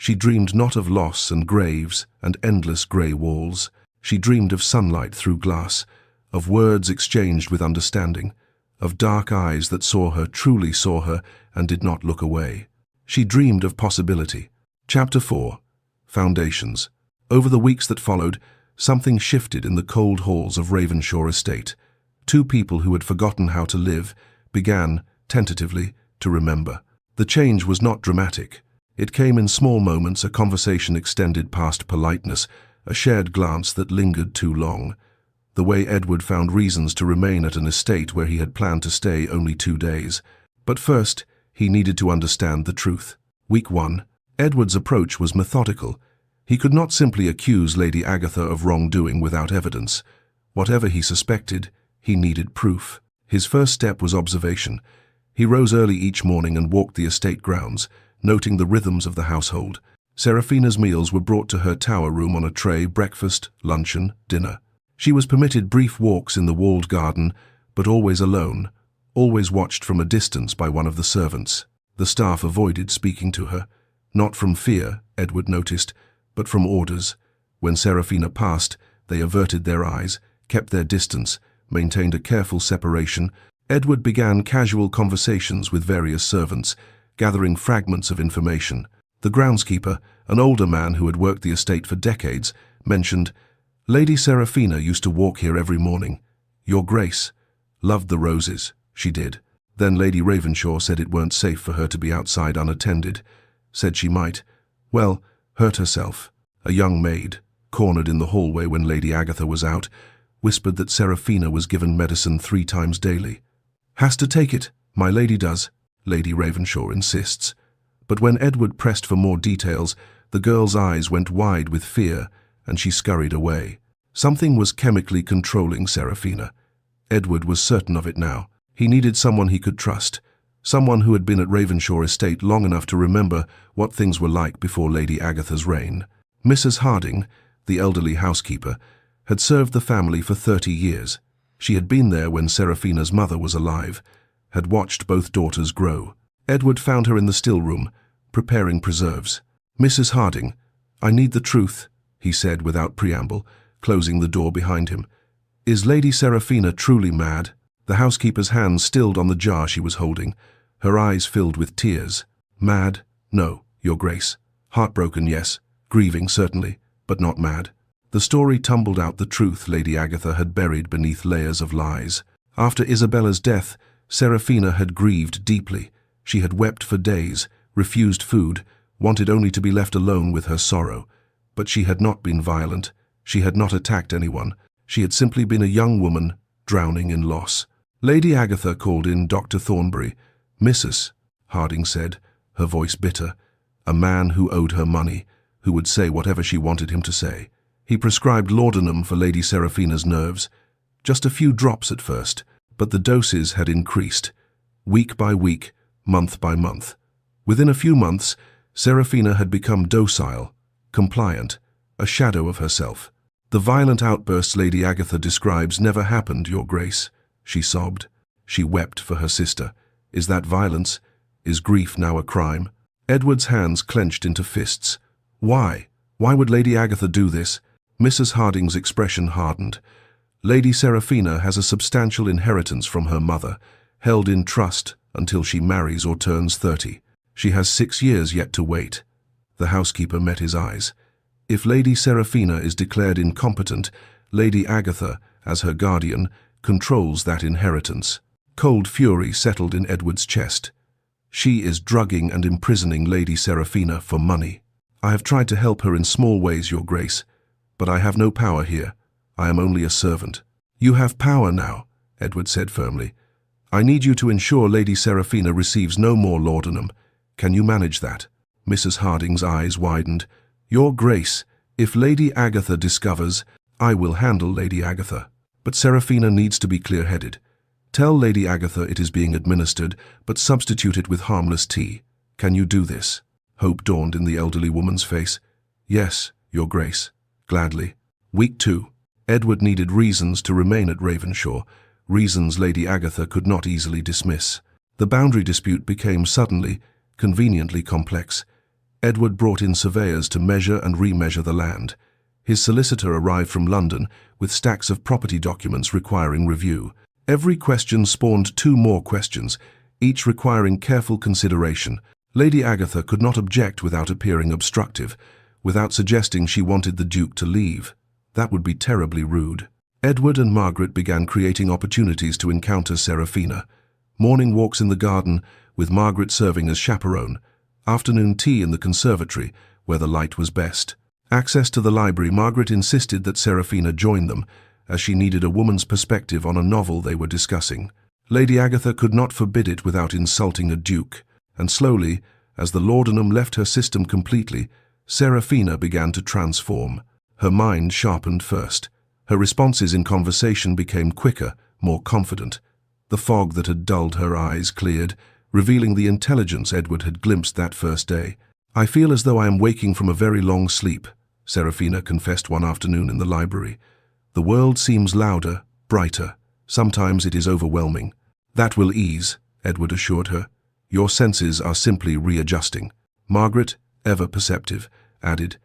She dreamed not of loss and graves and endless grey walls. She dreamed of sunlight through glass, of words exchanged with understanding, of dark eyes that saw her, truly saw her, and did not look away. She dreamed of possibility. Chapter 4. Foundations. Over the weeks that followed, something shifted in the cold halls of Ravenshaw Estate. Two people who had forgotten how to live began, tentatively, to remember. The change was not dramatic. It came in small moments, a conversation extended past politeness, a shared glance that lingered too long. The way Edward found reasons to remain at an estate where he had planned to stay only 2 days. But first, he needed to understand the truth. Week 1. Edward's approach was methodical. He could not simply accuse Lady Agatha of wrongdoing without evidence. Whatever he suspected, he needed proof. His first step was observation. He rose early each morning and walked the estate grounds, noting the rhythms of the household. Seraphina's meals were brought to her tower room on a tray: breakfast, luncheon, dinner. She was permitted brief walks in the walled garden, but always alone, always watched from a distance by one of the servants. The staff avoided speaking to her, not from fear, Edward noticed, but from orders. When Seraphina passed, they averted their eyes, kept their distance, maintained a careful separation. Edward began casual conversations with various servants, gathering fragments of information. The groundskeeper, an older man who had worked the estate for decades, mentioned, "Lady Seraphina used to walk here every morning. Your Grace loved the roses." She did. Then Lady Ravenshaw said it weren't safe for her to be outside unattended. Said she might, well, hurt herself. A young maid, cornered in the hallway when Lady Agatha was out, whispered that Seraphina was given medicine 3 times daily. "Has to take it, my lady does," Lady Ravenshaw insists. But when Edward pressed for more details, the girl's eyes went wide with fear, and she scurried away. Something was chemically controlling Seraphina. Edward was certain of it now. He needed someone he could trust, someone who had been at Ravenshaw Estate long enough to remember what things were like before Lady Agatha's reign. Mrs. Harding, the elderly housekeeper, had served the family for 30 years. She had been there when Seraphina's mother was alive, had watched both daughters grow. Edward found her in the still room, preparing preserves. "Mrs. Harding, I need the truth," he said without preamble, closing the door behind him. "Is Lady Seraphina truly mad?" The housekeeper's hand stilled on the jar she was holding. Her eyes filled with tears. "Mad? No, Your Grace. Heartbroken, yes. Grieving, certainly, but not mad." The story tumbled out the truth Lady Agatha had buried beneath layers of lies. After Isabella's death, Seraphina had grieved deeply. She had wept for days, refused food, wanted only to be left alone with her sorrow. But she had not been violent. She had not attacked anyone. She had simply been a young woman, drowning in loss. Lady Agatha called in Dr. Thornbury. "Mrs." Harding said, her voice bitter, a man who owed her money, who would say whatever she wanted him to say. He prescribed laudanum for Lady Seraphina's nerves. Just a few drops at first, but the doses had increased, week by week, month by month. Within a few months, Seraphina had become docile, compliant, a shadow of herself. "The violent outbursts Lady Agatha describes never happened, Your Grace," she sobbed. She wept for her sister. Is that violence? Is grief now a crime? Edward's hands clenched into fists. Why? Why would Lady Agatha do this? Mrs. Harding's expression hardened. "Lady Seraphina has a substantial inheritance from her mother, held in trust until she marries or turns 30. She has 6 years yet to wait." The housekeeper met his eyes. "If Lady Seraphina is declared incompetent, Lady Agatha, as her guardian, controls that inheritance." Cold fury settled in Edward's chest. "She is drugging and imprisoning Lady Seraphina for money. I have tried to help her in small ways, Your Grace, but I have no power here. I am only a servant." "You have power now," Edward said firmly. "I need you to ensure Lady Seraphina receives no more laudanum. Can you manage that?" Mrs. Harding's eyes widened. "Your Grace, if Lady Agatha discovers, I will handle Lady Agatha. But Seraphina needs to be clear-headed. Tell Lady Agatha it is being administered, but substitute it with harmless tea. Can you do this?" Hope dawned in the elderly woman's face. "Yes, Your Grace, gladly." Week 2. Edward needed reasons to remain at Ravenshaw, reasons Lady Agatha could not easily dismiss. The boundary dispute became suddenly, conveniently complex. Edward brought in surveyors to measure and remeasure the land. His solicitor arrived from London with stacks of property documents requiring review. Every question spawned 2 more questions, each requiring careful consideration. Lady Agatha could not object without appearing obstructive, without suggesting she wanted the Duke to leave. That would be terribly rude. Edward and Margaret began creating opportunities to encounter Seraphina. Morning walks in the garden, with Margaret serving as chaperone. Afternoon tea in the conservatory, where the light was best. Access to the library, Margaret insisted that Seraphina join them, as she needed a woman's perspective on a novel they were discussing. Lady Agatha could not forbid it without insulting a duke, and slowly, as the laudanum left her system completely, Seraphina began to transform. Her mind sharpened first. Her responses in conversation became quicker, more confident. The fog that had dulled her eyes cleared, revealing the intelligence Edward had glimpsed that first day. "I feel as though I am waking from a very long sleep," Seraphina confessed one afternoon in the library. "The world seems louder, brighter. Sometimes it is overwhelming." "That will ease," Edward assured her. "Your senses are simply readjusting." Margaret, ever perceptive, added,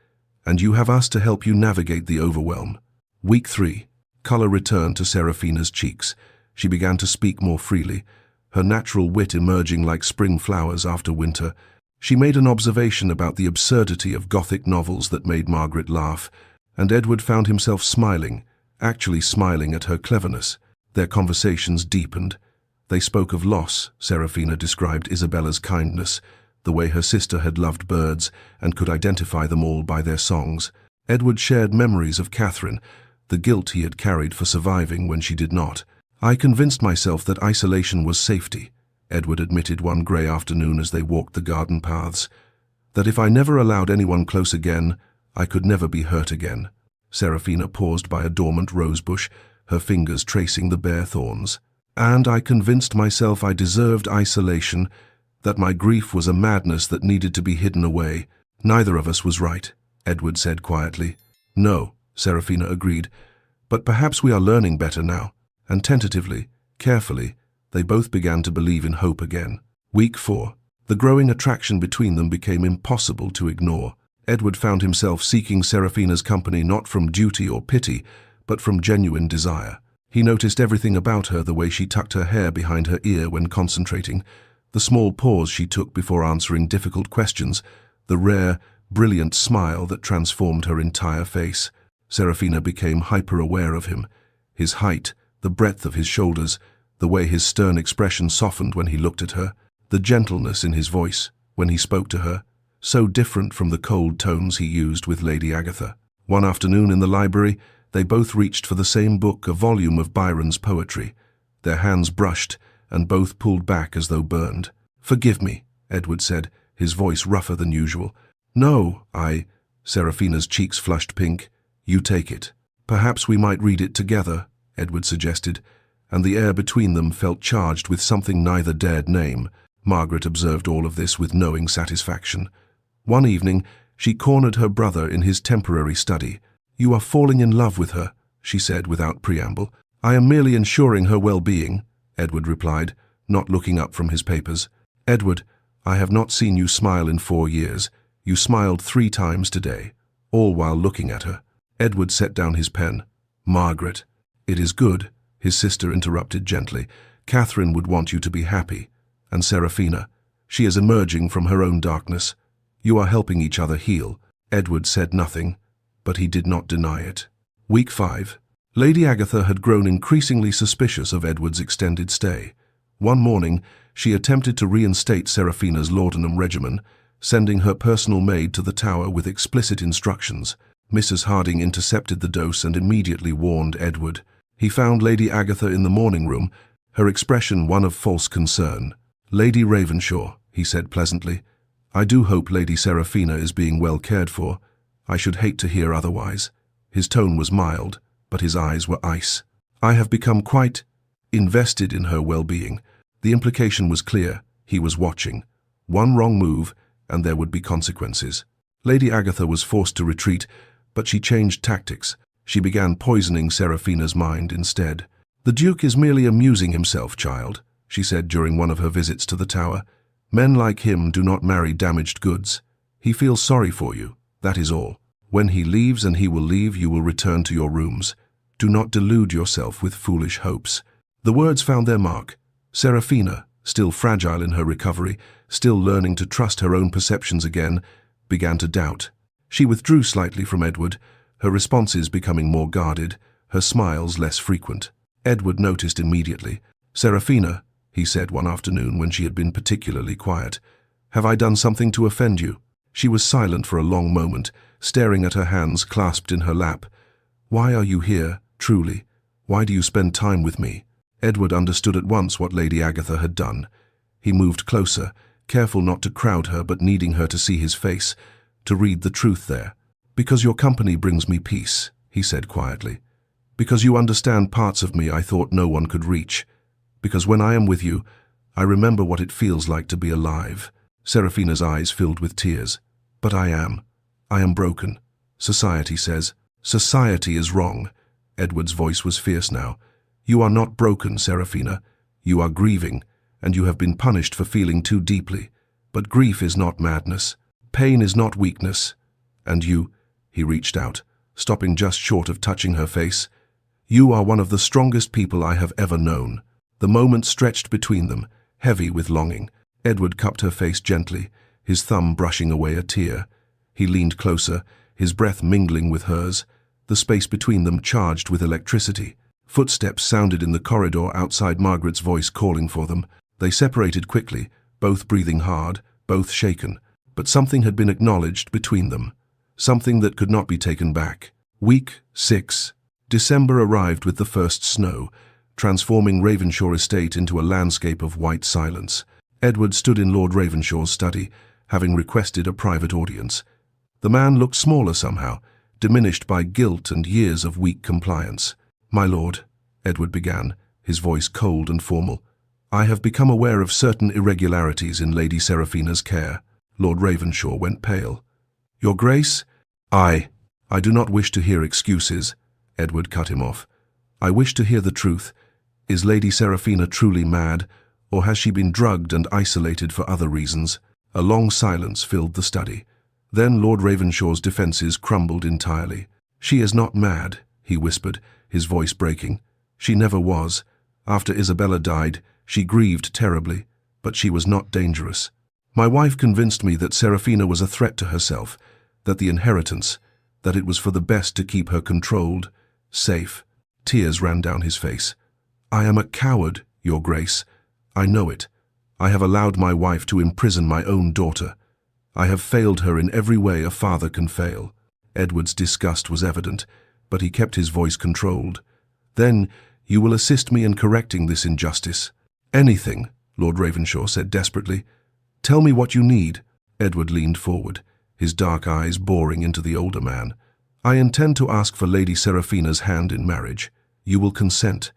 "And you have us to help you navigate the overwhelm." Week 3. Colour returned to Seraphina's cheeks. She began to speak more freely, her natural wit emerging like spring flowers after winter. She made an observation about the absurdity of Gothic novels that made Margaret laugh, and Edward found himself smiling, actually smiling at her cleverness. Their conversations deepened. They spoke of loss. Seraphina described Isabella's kindness, the way her sister had loved birds and could identify them all by their songs. Edward shared memories of Catherine, the guilt he had carried for surviving when she did not. "I convinced myself that isolation was safety," Edward admitted one grey afternoon as they walked the garden paths. "That if I never allowed anyone close again, I could never be hurt again." Seraphina paused by a dormant rosebush, her fingers tracing the bare thorns. "And I convinced myself I deserved isolation, that my grief was a madness that needed to be hidden away. Neither of us was right," Edward said quietly. "No," Seraphina agreed, "but perhaps we are learning better now." And tentatively, carefully, they both began to believe in hope again. Week 4. The growing attraction between them became impossible to ignore. Edward found himself seeking Seraphina's company not from duty or pity, but from genuine desire. He noticed everything about her, the way she tucked her hair behind her ear when concentrating, the small pause she took before answering difficult questions, the rare, brilliant smile that transformed her entire face. Seraphina became hyper-aware of him. His height, the breadth of his shoulders, the way his stern expression softened when he looked at her, the gentleness in his voice when he spoke to her, so different from the cold tones he used with Lady Agatha. One afternoon in the library, they both reached for the same book, a volume of Byron's poetry. Their hands brushed, and both pulled back as though burned. "Forgive me," Edward said, his voice rougher than usual. "No, Seraphina's cheeks flushed pink. "You take it." "Perhaps we might read it together," Edward suggested, and the air between them felt charged with something neither dared name. Margaret observed all of this with knowing satisfaction. One evening, she cornered her brother in his temporary study. "You are falling in love with her," she said without preamble. "I am merely ensuring her well-being," Edward replied, not looking up from his papers. "Edward, I have not seen you smile in 4 years. You smiled 3 times today," all while looking at her. Edward set down his pen. "Margaret." "It is good," his sister interrupted gently. "Catherine would want you to be happy. And Seraphina, she is emerging from her own darkness. You are helping each other heal." Edward said nothing, but he did not deny it. Week 5. Lady Agatha had grown increasingly suspicious of Edward's extended stay. One morning, she attempted to reinstate Seraphina's laudanum regimen, sending her personal maid to the tower with explicit instructions. Mrs. Harding intercepted the dose and immediately warned Edward. He found Lady Agatha in the morning room, her expression one of false concern. "Lady Ravenshaw," he said pleasantly, "I do hope Lady Seraphina is being well cared for. I should hate to hear otherwise." His tone was mild, but his eyes were ice. "I have become quite invested in her well-being." The implication was clear. He was watching. One wrong move, and there would be consequences. Lady Agatha was forced to retreat, but she changed tactics. She began poisoning Seraphina's mind instead. "The Duke is merely amusing himself, child," she said during one of her visits to the tower. "Men like him do not marry damaged goods. He feels sorry for you, that is all. When he leaves, and he will leave, you will return to your rooms. Do not delude yourself with foolish hopes." The words found their mark. Seraphina, still fragile in her recovery, still learning to trust her own perceptions again, began to doubt. She withdrew slightly from Edward, her responses becoming more guarded, her smiles less frequent. Edward noticed immediately. "Seraphina," he said one afternoon when she had been particularly quiet, "have I done something to offend you?" She was silent for a long moment, staring at her hands clasped in her lap. "Why are you here, truly? Why do you spend time with me?" Edward understood at once what Lady Agatha had done. He moved closer, careful not to crowd her but needing her to see his face, to read the truth there. "Because your company brings me peace," he said quietly. "Because you understand parts of me I thought no one could reach. Because when I am with you, I remember what it feels like to be alive." Seraphina's eyes filled with tears. "But I am broken. Society says." "Society is wrong." Edward's voice was fierce now. "You are not broken, Seraphina. You are grieving, and you have been punished for feeling too deeply. But grief is not madness. Pain is not weakness. And you," he reached out, stopping just short of touching her face, "you are one of the strongest people I have ever known." The moment stretched between them, heavy with longing. Edward cupped her face gently, his thumb brushing away a tear. He leaned closer, his breath mingling with hers, the space between them charged with electricity. Footsteps sounded in the corridor outside, Margaret's voice calling for them. They separated quickly, both breathing hard, both shaken. But something had been acknowledged between them. Something that could not be taken back. Week 6. December arrived with the first snow, transforming Ravenshaw Estate into a landscape of white silence. Edward stood in Lord Ravenshaw's study, having requested a private audience. The man looked smaller somehow, diminished by guilt and years of weak compliance. "My lord," Edward began, his voice cold and formal, "I have become aware of certain irregularities in Lady Seraphina's care." Lord Ravenshaw went pale. "Your Grace?" I do not wish to hear excuses," Edward cut him off. "I wish to hear the truth. Is Lady Seraphina truly mad, or has she been drugged and isolated for other reasons?" A long silence filled the study. Then Lord Ravenshaw's defences crumbled entirely. "She is not mad," he whispered, his voice breaking. "She never was. After Isabella died, she grieved terribly, but she was not dangerous. My wife convinced me that Seraphina was a threat to herself, that the inheritance, that it was for the best to keep her controlled, safe." Tears ran down his face. "I am a coward, Your Grace. I know it. I have allowed my wife to imprison my own daughter. I have failed her in every way a father can fail." Edward's disgust was evident, but he kept his voice controlled. "Then you will assist me in correcting this injustice." "Anything," Lord Ravenshaw said desperately. "Tell me what you need." Edward leaned forward, his dark eyes boring into the older man. "I intend to ask for Lady Seraphina's hand in marriage. You will consent,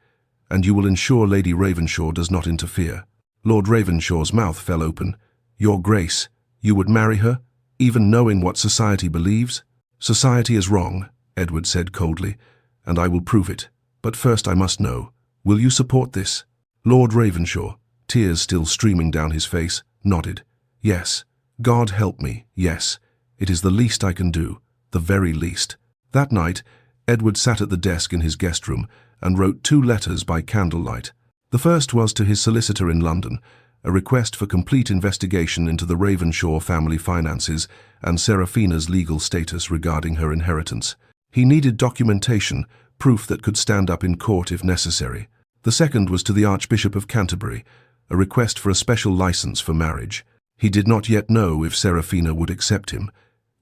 and you will ensure Lady Ravenshaw does not interfere." Lord Ravenshaw's mouth fell open. "Your Grace, you would marry her, even knowing what society believes?" "Society is wrong," Edward said coldly, "and I will prove it. But first I must know, will you support this?" Lord Ravenshaw, tears still streaming down his face, nodded. "Yes. God help me, yes. It is the least I can do, the very least." That night, Edward sat at the desk in his guest room and wrote 2 letters by candlelight. The first was to his solicitor in London, a request for complete investigation into the Ravenshaw family finances and Seraphina's legal status regarding her inheritance. He needed documentation, proof that could stand up in court if necessary. The second was to the Archbishop of Canterbury, a request for a special license for marriage. He did not yet know if Seraphina would accept him.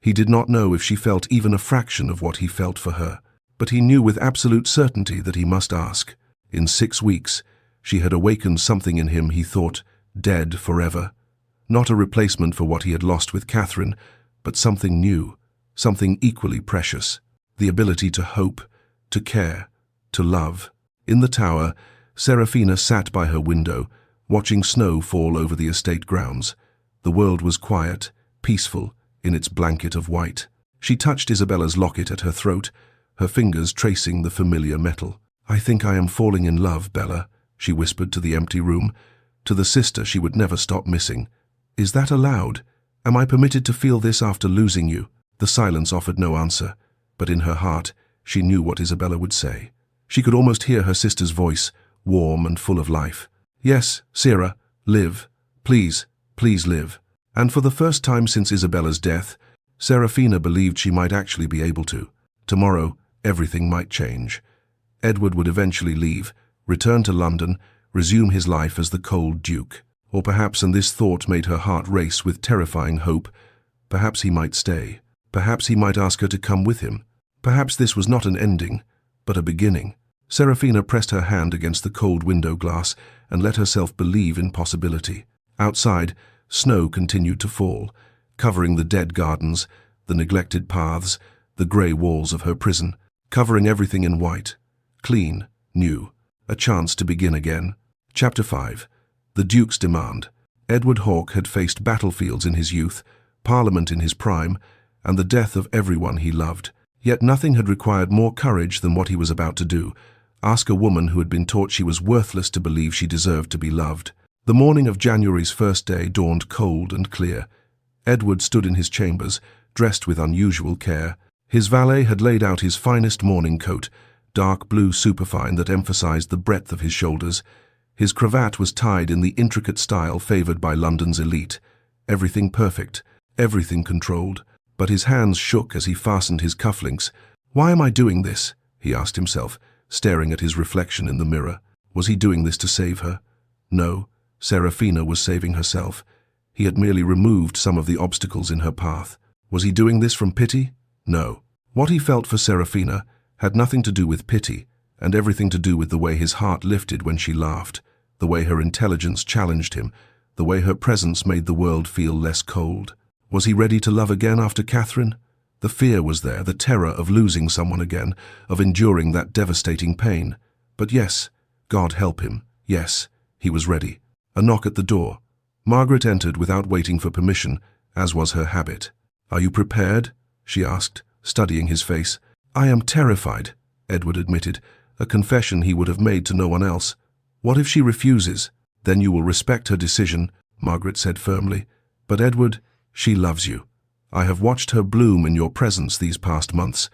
He did not know if she felt even a fraction of what he felt for her. But he knew with absolute certainty that he must ask. In 6 weeks, she had awakened something in him he thought dead forever. Not a replacement for what he had lost with Catherine, but something new, something equally precious. The ability to hope, to care, to love. In the tower, Seraphina sat by her window, watching snow fall over the estate grounds. The world was quiet, peaceful, in its blanket of white. She touched Isabella's locket at her throat, her fingers tracing the familiar metal. "I think I am falling in love, Bella," she whispered to the empty room, to the sister she would never stop missing. "Is that allowed?" Am I permitted to feel this after losing you? The silence offered no answer, but in her heart, she knew what Isabella would say. She could almost hear her sister's voice, warm and full of life. Yes, Sera, live. Please, please live. And for the first time since Isabella's death, Seraphina believed she might actually be able to. Tomorrow, everything might change. Edward would eventually leave, return to London, resume his life as the cold Duke. Or perhaps, and this thought made her heart race with terrifying hope, perhaps he might stay. Perhaps he might ask her to come with him. Perhaps this was not an ending, but a beginning. Seraphina pressed her hand against the cold window glass and let herself believe in possibility. Outside, snow continued to fall, covering the dead gardens, the neglected paths, the grey walls of her prison, covering everything in white. Clean, new, a chance to begin again. Chapter 5. The Duke's Demand. Edward Hawke had faced battlefields in his youth, Parliament in his prime, and the death of everyone he loved. Yet nothing had required more courage than what he was about to do, ask a woman who had been taught she was worthless to believe she deserved to be loved. The morning of January's first day dawned cold and clear. Edward stood in his chambers, dressed with unusual care. His valet had laid out his finest morning coat, dark blue superfine that emphasized the breadth of his shoulders. His cravat was tied in the intricate style favored by London's elite. Everything perfect, everything controlled. But his hands shook as he fastened his cufflinks. Why am I doing this? He asked himself, staring at his reflection in the mirror. Was he doing this to save her? No, Seraphina was saving herself. He had merely removed some of the obstacles in her path. Was he doing this from pity? No. What he felt for Seraphina had nothing to do with pity, and everything to do with the way his heart lifted when she laughed, the way her intelligence challenged him, the way her presence made the world feel less cold. Was he ready to love again after Catherine? The fear was there, the terror of losing someone again, of enduring that devastating pain. But yes, God help him, yes, he was ready. A knock at the door. Margaret entered without waiting for permission, as was her habit. "Are you prepared?" she asked, studying his face. "I am terrified," Edward admitted, a confession he would have made to no one else. "What if she refuses?" "Then you will respect her decision," Margaret said firmly. "But Edward, she loves you. I have watched her bloom in your presence these past months.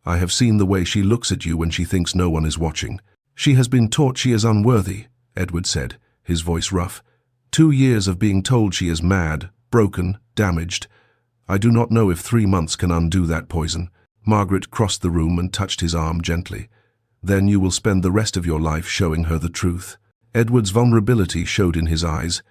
I have seen the way she looks at you when she thinks no one is watching." "She has been taught she is unworthy," Edward said, his voice rough. 2 years of being told she is mad, broken, damaged. I do not know if 3 months can undo that poison." Margaret crossed the room and touched his arm gently. "Then you will spend the rest of your life showing her the truth." Edward's vulnerability showed in his eyes.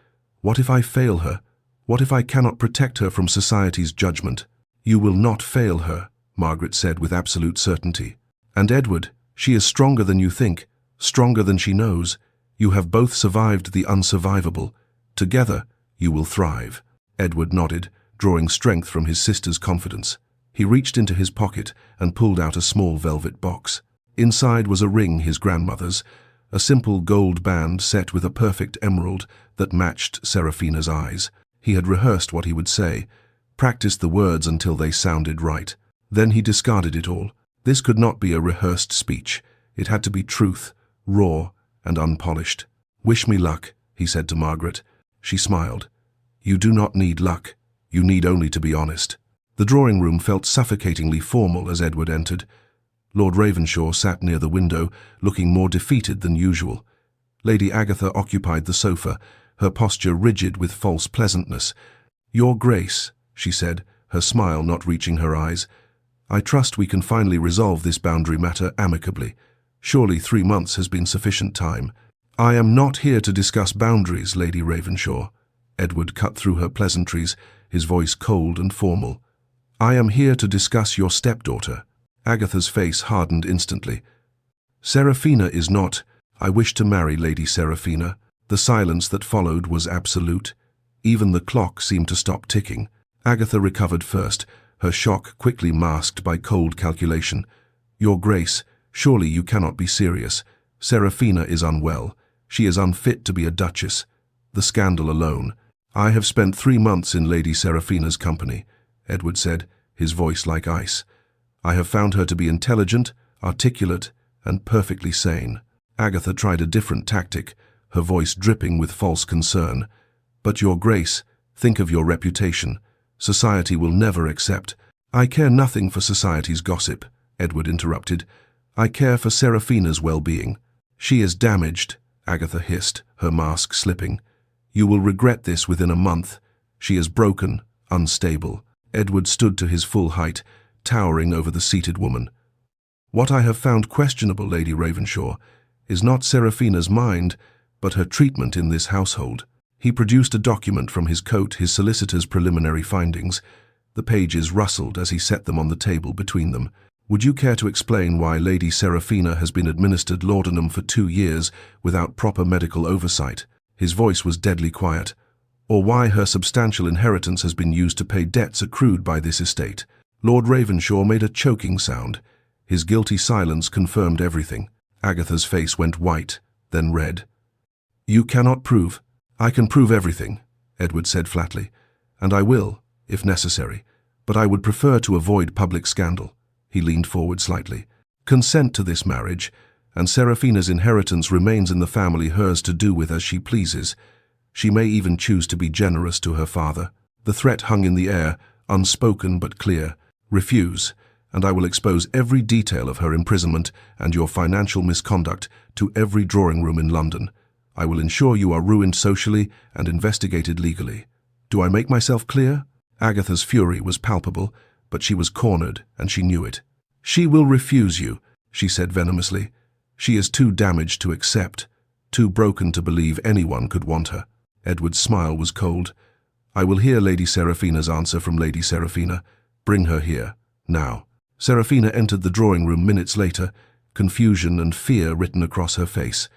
"What if I fail her? What if I cannot protect her from society's judgment?" "You will not fail her," Margaret said with absolute certainty. "And Edward, she is stronger than you think, stronger than she knows. You have both survived the unsurvivable. Together, you will thrive." Edward nodded, drawing strength from his sister's confidence. He reached into his pocket and pulled out a small velvet box. Inside was a ring, his grandmother's, a simple gold band set with a perfect emerald that matched Seraphina's eyes. He had rehearsed what he would say, practiced the words until they sounded right. Then he discarded it all. This could not be a rehearsed speech. It had to be truth, raw and unpolished. "Wish me luck," he said to Margaret. She smiled. "You do not need luck. You need only to be honest." The drawing room felt suffocatingly formal as Edward entered. Lord Ravenshaw sat near the window, looking more defeated than usual. Lady Agatha occupied the sofa, her posture rigid with false pleasantness. "Your Grace," she said, her smile not reaching her eyes, "I trust we can finally resolve this boundary matter amicably. Surely 3 months has been sufficient time." "I am not here to discuss boundaries, Lady Ravenshaw." Edward cut through her pleasantries, his voice cold and formal. "I am here to discuss your stepdaughter." Agatha's face hardened instantly. "Seraphina is not. I wish to marry Lady Seraphina." The silence that followed was absolute. Even the clock seemed to stop ticking. Agatha recovered first, her shock quickly masked by cold calculation. "Your Grace, surely you cannot be serious. Seraphina is unwell. She is unfit to be a duchess. The scandal alone." "I have spent 3 months in Lady Seraphina's company," Edward said, his voice like ice. "I have found her to be intelligent, articulate, and perfectly sane." Agatha tried a different tactic, her voice dripping with false concern. "But Your Grace, think of your reputation. Society will never accept. I care nothing for society's gossip, Edward interrupted. I care for Seraphina's well-being. She is damaged, Agatha hissed, her mask slipping. You will regret this within a month. She is broken, unstable. Edward stood to his full height, towering over the seated woman. What I have found questionable, Lady Ravenshaw, is not Seraphina's mind, but her treatment in this household. He produced a document from his coat, his solicitor's preliminary findings. The pages rustled as he set them on the table between them. Would you care to explain why Lady Seraphina has been administered laudanum for 2 years without proper medical oversight? His voice was deadly quiet. Or why her substantial inheritance has been used to pay debts accrued by this estate? Lord Ravenshaw made a choking sound. His guilty silence confirmed everything. Agatha's face went white, then red. You cannot prove. I can prove everything, Edward said flatly. And I will, if necessary. But I would prefer to avoid public scandal. He leaned forward slightly. Consent to this marriage, and Seraphina's inheritance remains in the family, hers to do with as she pleases. She may even choose to be generous to her father. The threat hung in the air, unspoken but clear. Refuse, and I will expose every detail of her imprisonment and your financial misconduct to every drawing room in London. I will ensure you are ruined socially and investigated legally. Do I make myself clear? Agatha's fury was palpable, but she was cornered, and she knew it. She will refuse you, she said venomously. She is too damaged to accept, too broken to believe anyone could want her. Edward's smile was cold. I will hear Lady Seraphina's answer from Lady Seraphina. Bring her here, now. Seraphina entered the drawing room minutes later, confusion and fear written across her face.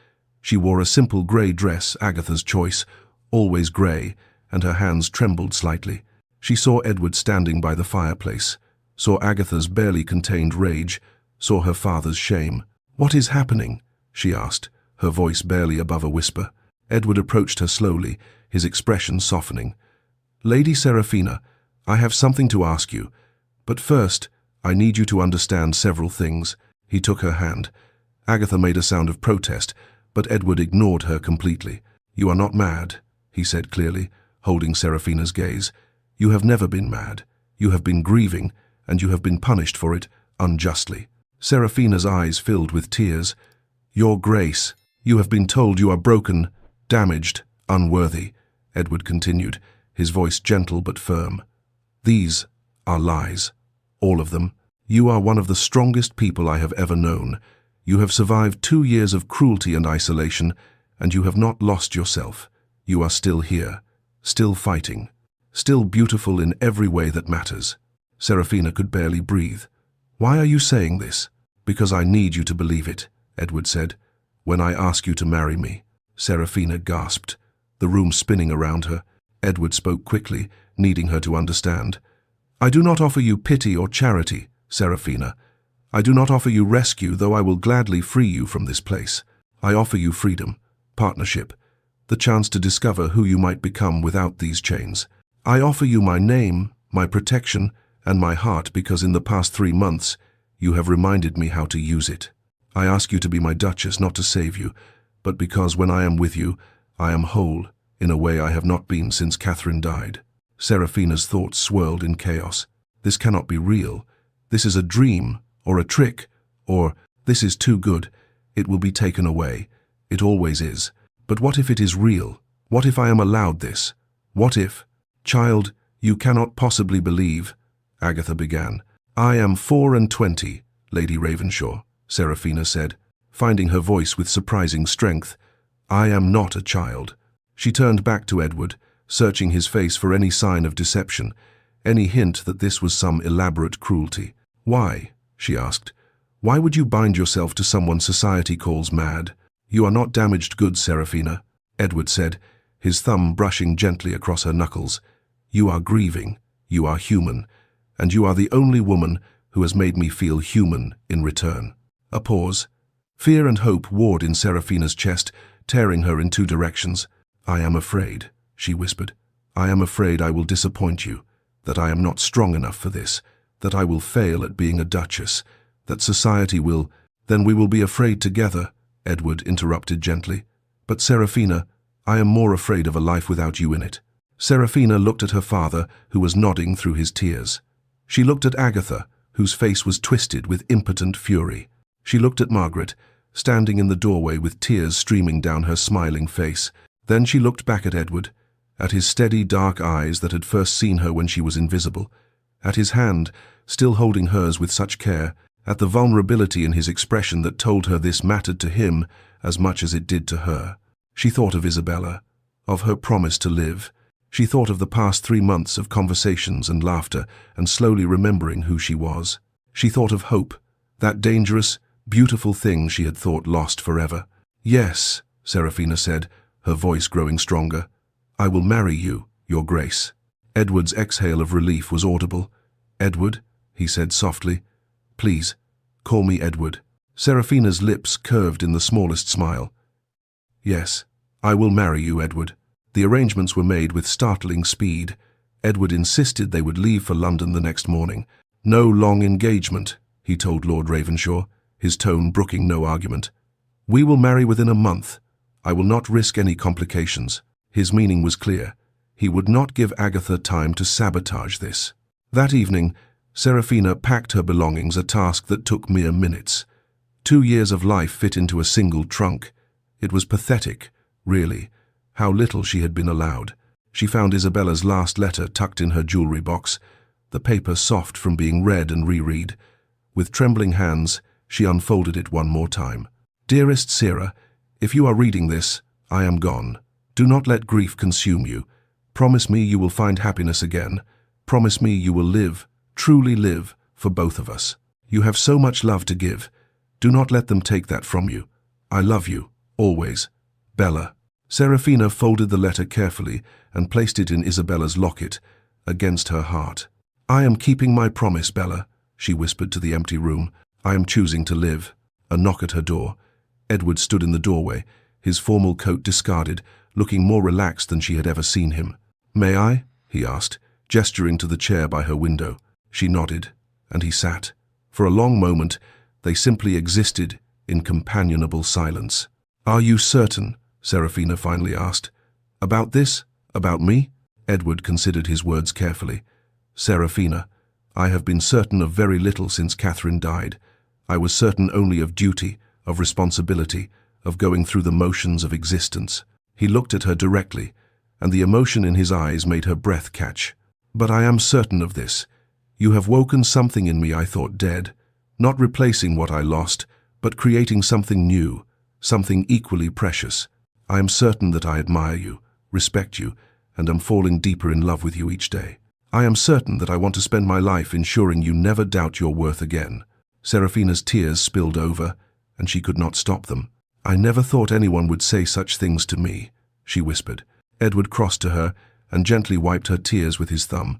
She wore a simple grey dress, Agatha's choice, always grey, and her hands trembled slightly. She saw Edward standing by the fireplace, saw Agatha's barely contained rage, saw her father's shame. What is happening? She asked, her voice barely above a whisper. Edward approached her slowly, his expression softening. Lady Seraphina, I have something to ask you, but first, I need you to understand several things. He took her hand. Agatha made a sound of protest, but Edward ignored her completely. You are not mad, he said clearly, holding Seraphina's gaze. You have never been mad. You have been grieving, and you have been punished for it unjustly. Seraphina's eyes filled with tears. Your Grace, you have been told you are broken, damaged, unworthy, Edward continued, his voice gentle but firm. These are lies. All of them. You are one of the strongest people I have ever known. You have survived 2 years of cruelty and isolation, and you have not lost yourself. You are still here, still fighting, still beautiful in every way that matters. Seraphina could barely breathe. Why are you saying this? Because I need you to believe it, Edward said. When I ask you to marry me. Seraphina gasped, the room spinning around her. Edward spoke quickly, needing her to understand. I do not offer you pity or charity, Seraphina. I do not offer you rescue, though I will gladly free you from this place. I offer you freedom, partnership, the chance to discover who you might become without these chains. I offer you my name, my protection, and my heart because in the past 3 months you have reminded me how to use it. I ask you to be my Duchess, not to save you, but because when I am with you, I am whole, in a way I have not been since Catherine died. Seraphina's thoughts swirled in chaos. This cannot be real. This is a dream, or a trick, or this is too good. It will be taken away. It always is. But what if it is real? What if I am allowed this? What if? Child, you cannot possibly believe, Agatha began. I am 24, Lady Ravenshaw, Seraphina said, finding her voice with surprising strength. I am not a child. She turned back to Edward, searching his face for any sign of deception, any hint that this was some elaborate cruelty. Why? She asked. Why would you bind yourself to someone society calls mad? You are not damaged goods, Seraphina, Edward said, his thumb brushing gently across her knuckles. You are grieving, you are human, and you are the only woman who has made me feel human in return. A pause. Fear and hope warred in Seraphina's chest, tearing her in 2 directions. I am afraid, she whispered. I am afraid I will disappoint you, that I am not strong enough for this, that I will fail at being a duchess, that society will— Then we will be afraid together, Edward interrupted gently. But Seraphina, I am more afraid of a life without you in it. Seraphina looked at her father, who was nodding through his tears. She looked at Agatha, whose face was twisted with impotent fury. She looked at Margaret, standing in the doorway with tears streaming down her smiling face. Then she looked back at Edward, at his steady dark eyes that had first seen her when she was invisible, at his hand, still holding hers with such care, at the vulnerability in his expression that told her this mattered to him as much as it did to her. She thought of Isabella, of her promise to live. She thought of the past 3 months of conversations and laughter, and slowly remembering who she was. She thought of hope, that dangerous, beautiful thing she had thought lost forever. "Yes," Seraphina said, her voice growing stronger. "I will marry you, Your Grace." Edward's exhale of relief was audible. "Edward," he said softly. "Please, call me Edward." Seraphina's lips curved in the smallest smile. "Yes, I will marry you, Edward." The arrangements were made with startling speed. Edward insisted they would leave for London the next morning. "No long engagement," he told Lord Ravenshaw, his tone brooking no argument. "We will marry within a month. I will not risk any complications." His meaning was clear. He would not give Agatha time to sabotage this. That evening, Seraphina packed her belongings, a task that took mere minutes. 2 years of life fit into a single trunk. It was pathetic, really, how little she had been allowed. She found Isabella's last letter tucked in her jewelry box, the paper soft from being read and reread. With trembling hands, she unfolded it one more time. "Dearest Sarah, if you are reading this, I am gone. Do not let grief consume you. Promise me you will find happiness again. Promise me you will live, truly live, for both of us. You have so much love to give. Do not let them take that from you. I love you, always. Bella." Seraphina folded the letter carefully and placed it in Isabella's locket, against her heart. "I am keeping my promise, Bella," she whispered to the empty room. "I am choosing to live." A knock at her door. Edward stood in the doorway, his formal coat discarded, looking more relaxed than she had ever seen him. "May I?" he asked, gesturing to the chair by her window. She nodded, and he sat. For a long moment, they simply existed in companionable silence. "Are you certain?" Seraphina finally asked. "About this? About me?" Edward considered his words carefully. "Seraphina, I have been certain of very little since Catherine died. I was certain only of duty, of responsibility, of going through the motions of existence." He looked at her directly, and the emotion in his eyes made her breath catch. "But I am certain of this. You have woken something in me I thought dead, not replacing what I lost, but creating something new, something equally precious. I am certain that I admire you, respect you, and am falling deeper in love with you each day. I am certain that I want to spend my life ensuring you never doubt your worth again." Seraphina's tears spilled over, and she could not stop them. "I never thought anyone would say such things to me," she whispered. Edward crossed to her and gently wiped her tears with his thumb.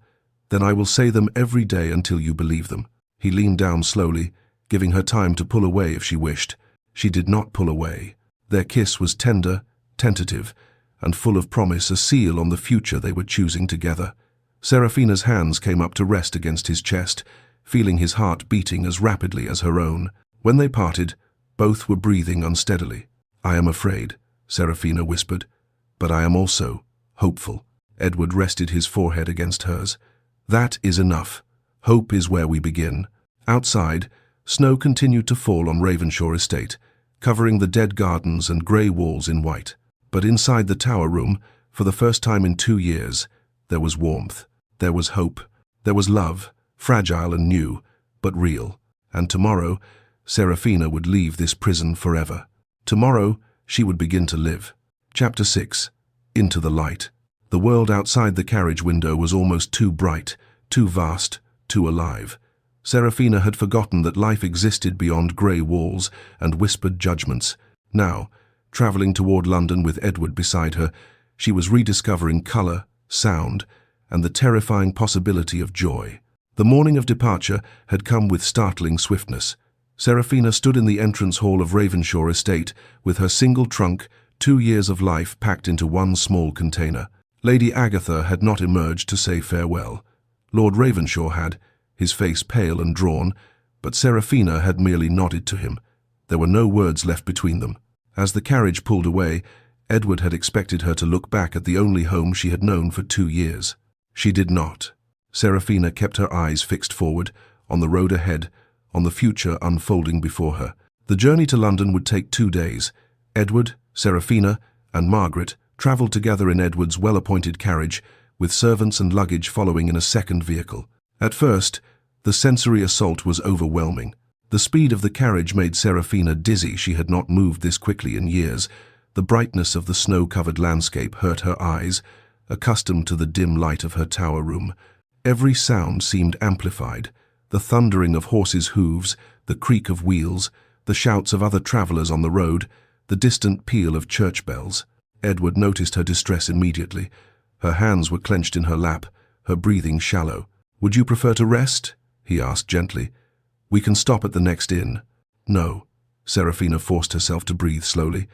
"Then I will say them every day until you believe them." He leaned down slowly, giving her time to pull away if she wished. She did not pull away. Their kiss was tender, tentative, and full of promise, a seal on the future they were choosing together. Seraphina's hands came up to rest against his chest, feeling his heart beating as rapidly as her own. When they parted, both were breathing unsteadily. "I am afraid," Seraphina whispered, "but I am also hopeful." Edward rested his forehead against hers. "That is enough. Hope is where we begin." Outside, snow continued to fall on Ravenshaw Estate, covering the dead gardens and grey walls in white. But inside the tower room, for the first time in 2 years, there was warmth. There was hope. There was love, fragile and new, but real. And tomorrow, Seraphina would leave this prison forever. Tomorrow, she would begin to live. Chapter 6. Into the Light. The world outside the carriage window was almost too bright, too vast, too alive. Seraphina had forgotten that life existed beyond grey walls and whispered judgments. Now, travelling toward London with Edward beside her, she was rediscovering colour, sound, and the terrifying possibility of joy. The morning of departure had come with startling swiftness. Seraphina stood in the entrance hall of Ravenshaw Estate with her single trunk, 2 years of life packed into one small container. Lady Agatha had not emerged to say farewell. Lord Ravenshaw had, his face pale and drawn, but Seraphina had merely nodded to him. There were no words left between them. As the carriage pulled away, Edward had expected her to look back at the only home she had known for 2 years. She did not. Seraphina kept her eyes fixed forward, on the road ahead, on the future unfolding before her. The journey to London would take 2 days. Edward, Seraphina, and Margaret travelled together in Edward's well-appointed carriage, with servants and luggage following in a second vehicle. At first, the sensory assault was overwhelming. The speed of the carriage made Seraphina dizzy. She had not moved this quickly in years. The brightness of the snow-covered landscape hurt her eyes, accustomed to the dim light of her tower room. Every sound seemed amplified. The thundering of horses' hooves, the creak of wheels, the shouts of other travellers on the road, the distant peal of church bells. Edward noticed her distress immediately. Her hands were clenched in her lap, her breathing shallow. "Would you prefer to rest?" he asked gently. "We can stop at the next inn." "No." Seraphina forced herself to breathe slowly.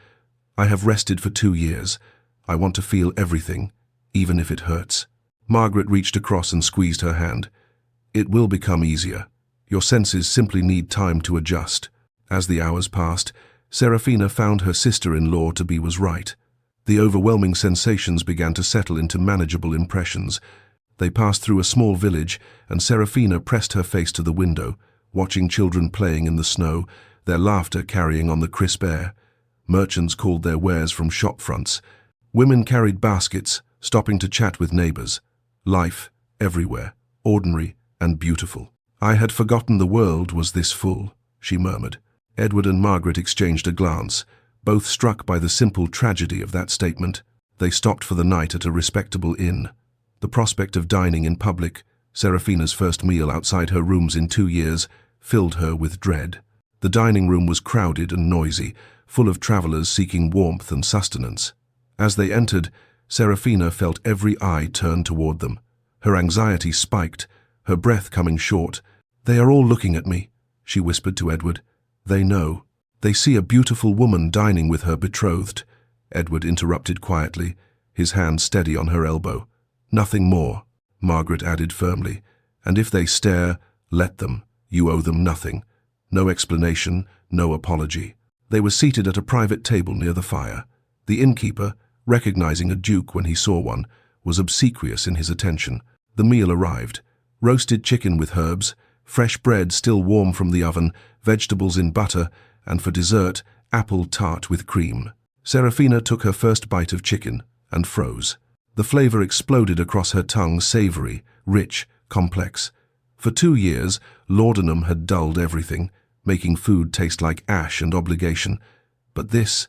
"I have rested for 2 years. I want to feel everything, even if it hurts." Margaret reached across and squeezed her hand. "It will become easier. Your senses simply need time to adjust." As the hours passed, Seraphina found her sister-in-law to be was right. The overwhelming sensations began to settle into manageable impressions. They passed through a small village, and Seraphina pressed her face to the window, watching children playing in the snow, their laughter carrying on the crisp air. Merchants called their wares from shop fronts. Women carried baskets, stopping to chat with neighbors. Life, everywhere, ordinary and beautiful. "I had forgotten the world was this full," she murmured. Edward and Margaret exchanged a glance, both struck by the simple tragedy of that statement. They stopped for the night at a respectable inn. The prospect of dining in public, Seraphina's first meal outside her rooms in 2 years, filled her with dread. The dining room was crowded and noisy, full of travellers seeking warmth and sustenance. As they entered, Seraphina felt every eye turn toward them. Her anxiety spiked, her breath coming short. "They are all looking at me," she whispered to Edward. "They know. They see a beautiful woman dining with her betrothed." Edward interrupted quietly, his hand steady on her elbow. "Nothing more," Margaret added firmly. "And if they stare, let them. You owe them nothing. No explanation, no apology." They were seated at a private table near the fire. The innkeeper, recognizing a duke when he saw one, was obsequious in his attention. The meal arrived. Roasted chicken with herbs, fresh bread still warm from the oven, vegetables in butter, and for dessert, apple tart with cream. Seraphina took her first bite of chicken and froze. The flavor exploded across her tongue, savory, rich, complex. For 2 years, laudanum had dulled everything, making food taste like ash and obligation. But this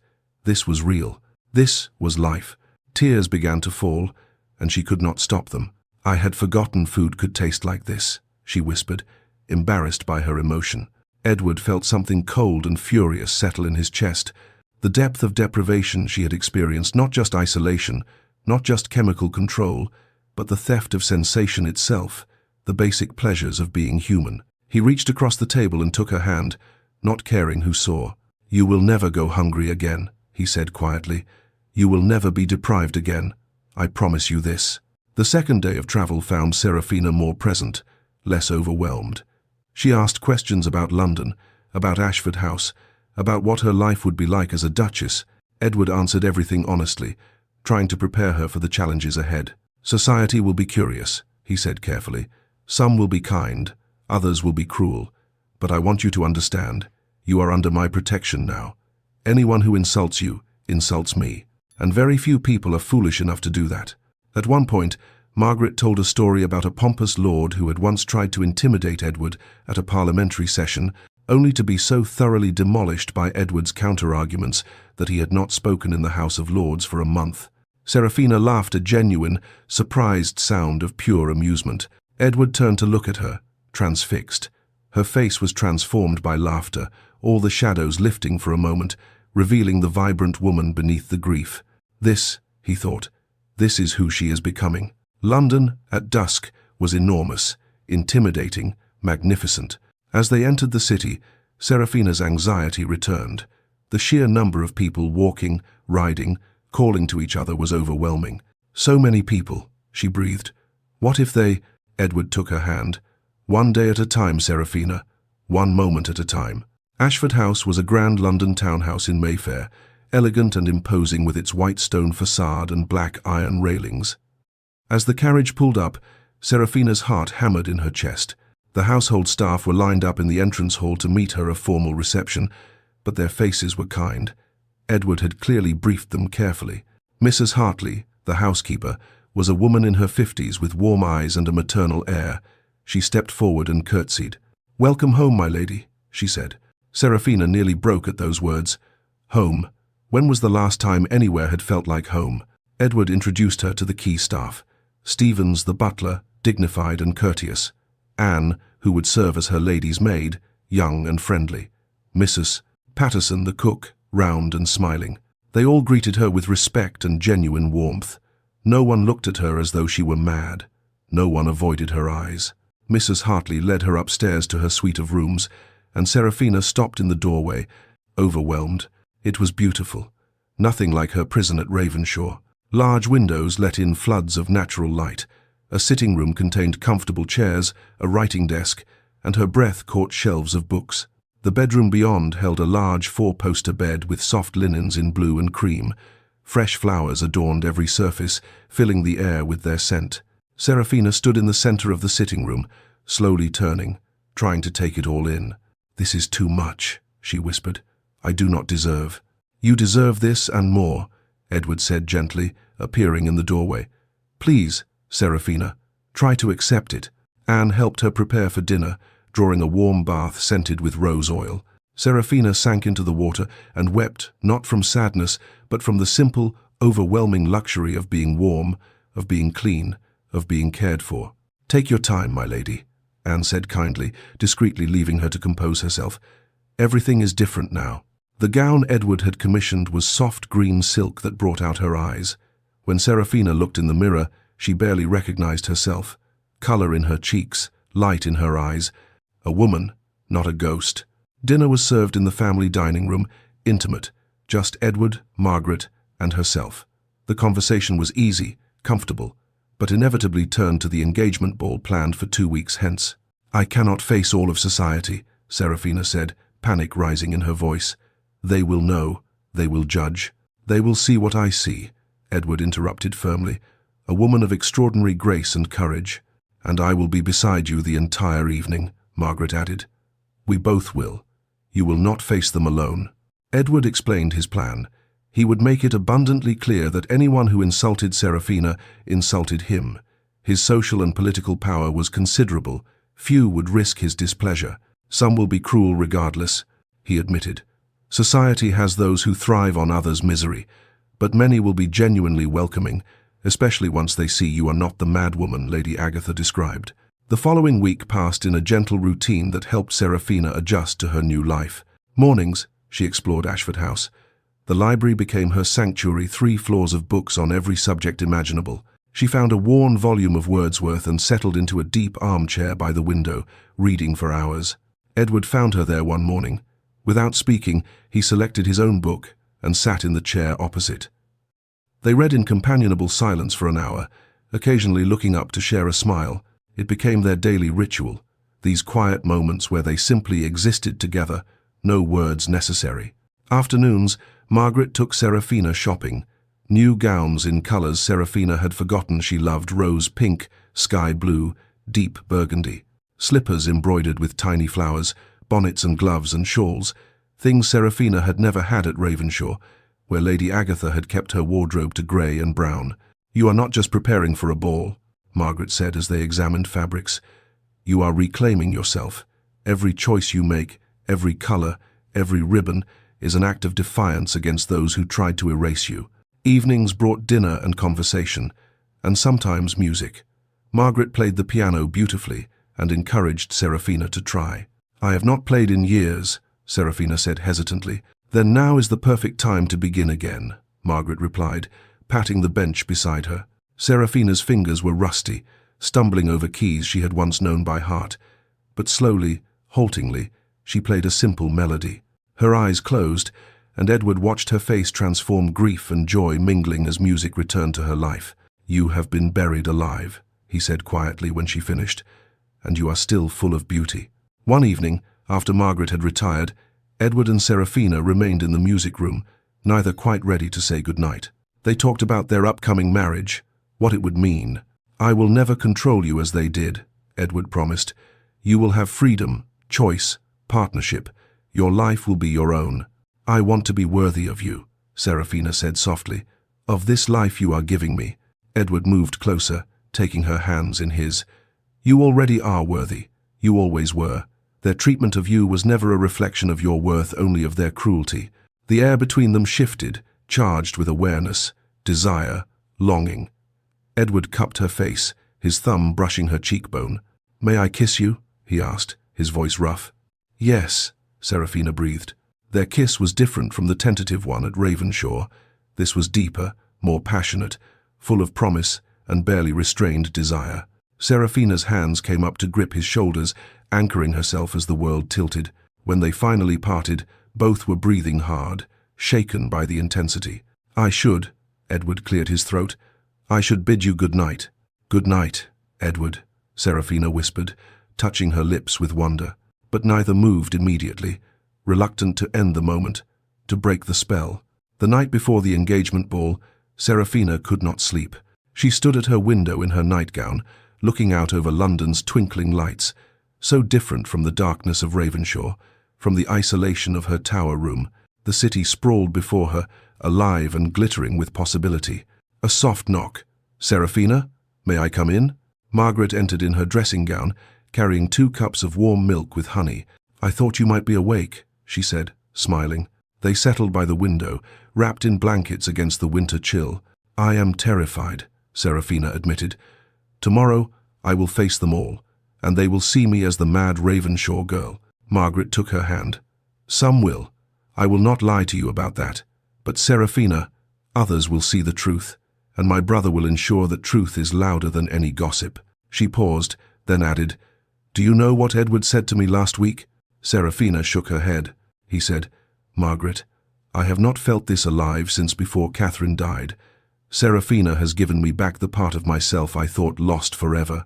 was real. This was life. Tears began to fall, and she could not stop them. "I had forgotten food could taste like this," she whispered, embarrassed by her emotion. Edward felt something cold and furious settle in his chest. The depth of deprivation she had experienced, not just isolation, not just chemical control, but the theft of sensation itself, the basic pleasures of being human. He reached across the table and took her hand, not caring who saw. "You will never go hungry again," he said quietly. "You will never be deprived again. I promise you this." The second day of travel found Seraphina more present, less overwhelmed. She asked questions about London, about Ashford House, about what her life would be like as a duchess. Edward answered everything honestly, trying to prepare her for the challenges ahead. "Society will be curious," he said carefully. "Some will be kind, others will be cruel. But I want you to understand, you are under my protection now. Anyone who insults you, insults me. And very few people are foolish enough to do that." At one point, Margaret told a story about a pompous lord who had once tried to intimidate Edward at a parliamentary session, only to be so thoroughly demolished by Edward's counter-arguments that he had not spoken in the House of Lords for a month. Seraphina laughed, a genuine, surprised sound of pure amusement. Edward turned to look at her, transfixed. Her face was transformed by laughter, all the shadows lifting for a moment, revealing the vibrant woman beneath the grief. "This," he thought, "this is who she is becoming." London, at dusk, was enormous, intimidating, magnificent. As they entered the city, Seraphina's anxiety returned. The sheer number of people walking, riding, calling to each other was overwhelming. "So many people," she breathed. "What if they—" Edward took her hand. "One day at a time, Seraphina. One moment at a time." Ashford House was a grand London townhouse in Mayfair. elegant and imposing with its white stone facade and black iron railings. As the carriage pulled up, Seraphina's heart hammered in her chest. The household staff were lined up in the entrance hall to meet her a formal reception, but their faces were kind. Edward had clearly briefed them carefully. Mrs. Hartley, the housekeeper, was a woman in her 50s with warm eyes and a maternal air. She stepped forward and curtsied. "Welcome home, my lady," she said. Seraphina nearly broke at those words. Home. When was the last time anywhere had felt like home? Edward introduced her to the key staff. Stevens, the butler, dignified and courteous. Anne, who would serve as her lady's maid, young and friendly. Mrs. Patterson, the cook, round and smiling. They all greeted her with respect and genuine warmth. No one looked at her as though she were mad. No one avoided her eyes. Mrs. Hartley led her upstairs to her suite of rooms, and Seraphina stopped in the doorway, overwhelmed. It was beautiful. Nothing like her prison at Ravenshaw. Large windows let in floods of natural light. A sitting room contained comfortable chairs, a writing desk, and her breath caught shelves of books. The bedroom beyond held a large 4-poster bed with soft linens in blue and cream. Fresh flowers adorned every surface, filling the air with their scent. Seraphina stood in the center of the sitting room, slowly turning, trying to take it all in. "This is too much," she whispered. "I do not deserve." "You deserve this and more," Edward said gently, appearing in the doorway. "Please, Seraphina, try to accept it." Anne helped her prepare for dinner, drawing a warm bath scented with rose oil. Seraphina sank into the water and wept, not from sadness, but from the simple, overwhelming luxury of being warm, of being clean, of being cared for. "Take your time, my lady," Anne said kindly, discreetly leaving her to compose herself. "Everything is different now." The gown Edward had commissioned was soft green silk that brought out her eyes. When Seraphina looked in the mirror, she barely recognized herself. Color in her cheeks, light in her eyes. A woman, not a ghost. Dinner was served in the family dining room, intimate, just Edward, Margaret, and herself. The conversation was easy, comfortable, but inevitably turned to the engagement ball planned for 2 weeks hence. "I cannot face all of society," Seraphina said, panic rising in her voice. "They will know, they will judge. They will see what I see," Edward interrupted firmly. "A woman of extraordinary grace and courage. And I will be beside you the entire evening," Margaret added. "We both will. You will not face them alone." Edward explained his plan. He would make it abundantly clear that anyone who insulted Seraphina insulted him. His social and political power was considerable. Few would risk his displeasure. "Some will be cruel regardless," he admitted. "Society has those who thrive on others' misery, but many will be genuinely welcoming, especially once they see you are not the madwoman Lady Agatha described." The following week passed in a gentle routine that helped Seraphina adjust to her new life. Mornings, she explored Ashford House. The library became her sanctuary, 3 floors of books on every subject imaginable. She found a worn volume of Wordsworth and settled into a deep armchair by the window, reading for hours. Edward found her there one morning. Without speaking, he selected his own book and sat in the chair opposite. They read in companionable silence for an hour, occasionally looking up to share a smile. It became their daily ritual, these quiet moments where they simply existed together, no words necessary. Afternoons, Margaret took Seraphina shopping. New gowns in colors Seraphina had forgotten she loved: rose pink, sky blue, deep burgundy. Slippers embroidered with tiny flowers, bonnets and gloves and shawls, things Seraphina had never had at Ravenshaw, where Lady Agatha had kept her wardrobe to grey and brown. "You are not just preparing for a ball," Margaret said as they examined fabrics. "You are reclaiming yourself. Every choice you make, every color, every ribbon, is an act of defiance against those who tried to erase you." Evenings brought dinner and conversation, and sometimes music. Margaret played the piano beautifully and encouraged Seraphina to try. "I have not played in years," Seraphina said hesitantly. "Then now is the perfect time to begin again," Margaret replied, patting the bench beside her. Seraphina's fingers were rusty, stumbling over keys she had once known by heart. But slowly, haltingly, she played a simple melody. Her eyes closed, and Edward watched her face transform, grief and joy mingling as music returned to her life. "You have been buried alive," he said quietly when she finished, "and you are still full of beauty." One evening, after Margaret had retired, Edward and Seraphina remained in the music room, neither quite ready to say goodnight. They talked about their upcoming marriage, what it would mean. "I will never control you as they did," Edward promised. "You will have freedom, choice, partnership. Your life will be your own." "I want to be worthy of you," Seraphina said softly. "Of this life you are giving me." Edward moved closer, taking her hands in his. "You already are worthy. You always were. Their treatment of you was never a reflection of your worth, only of their cruelty." The air between them shifted, charged with awareness, desire, longing. Edward cupped her face, his thumb brushing her cheekbone. "May I kiss you?" he asked, his voice rough. "Yes," Seraphina breathed. Their kiss was different from the tentative one at Ravenshaw. This was deeper, more passionate, full of promise and barely restrained desire. Seraphina's hands came up to grip his shoulders, anchoring herself as the world tilted. When they finally parted, both were breathing hard, shaken by the intensity. "I should," Edward cleared his throat. "I should bid you good night." "Good night, Edward," Seraphina whispered, touching her lips with wonder. But neither moved immediately, reluctant to end the moment, to break the spell. The night before the engagement ball, Seraphina could not sleep. She stood at her window in her nightgown, looking out over London's twinkling lights, so different from the darkness of Ravenshaw, from the isolation of her tower room. The city sprawled before her, alive and glittering with possibility. A soft knock. "Seraphina, may I come in?" Margaret entered in her dressing gown, carrying 2 cups of warm milk with honey. "I thought you might be awake," she said, smiling. They settled by the window, wrapped in blankets against the winter chill. "I am terrified," Seraphina admitted. "Tomorrow I will face them all, and they will see me as the mad Ravenshaw girl." Margaret took her hand. "Some will. I will not lie to you about that. But Seraphina, others will see the truth, and my brother will ensure that truth is louder than any gossip." She paused, then added, "Do you know what Edward said to me last week?" Seraphina shook her head. He said, "Margaret, I have not felt this alive since before Catherine died. Seraphina has given me back the part of myself I thought lost forever."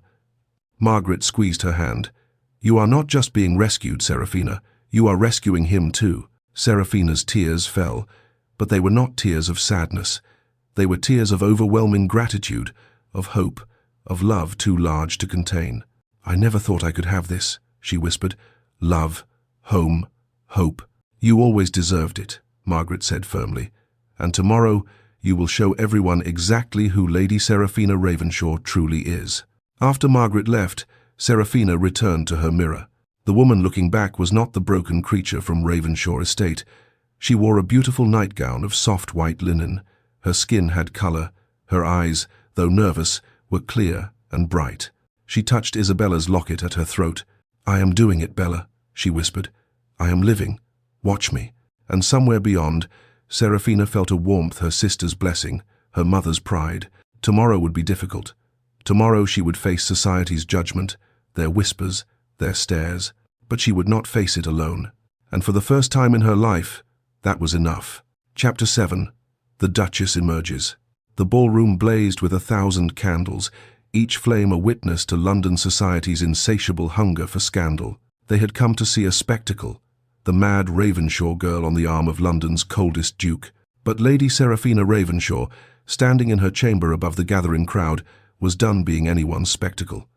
Margaret squeezed her hand. "You are not just being rescued, Seraphina. You are rescuing him too." Seraphina's tears fell, but they were not tears of sadness. They were tears of overwhelming gratitude, of hope, of love too large to contain. "I never thought I could have this," she whispered. "Love, home, hope. You always deserved it," Margaret said firmly. "And tomorrow you will show everyone exactly who Lady Seraphina Ravenshaw truly is." After Margaret left, Seraphina returned to her mirror. The woman looking back was not the broken creature from Ravenshaw Estate. She wore a beautiful nightgown of soft white linen. Her skin had color. Her eyes, though nervous, were clear and bright. She touched Isabella's locket at her throat. "I am doing it, Bella," she whispered. "I am living. Watch me." And somewhere beyond, Seraphina felt a warmth, her sister's blessing, her mother's pride. Tomorrow would be difficult. Tomorrow she would face society's judgment, their whispers, their stares. But she would not face it alone. And for the first time in her life, that was enough. Chapter 7. The Duchess emerges. The ballroom blazed with 1,000 candles, each flame a witness to London society's insatiable hunger for scandal. They had come to see a spectacle, the mad Ravenshaw girl on the arm of London's coldest duke. But Lady Seraphina Ravenshaw, standing in her chamber above the gathering crowd, was done being anyone's spectacle.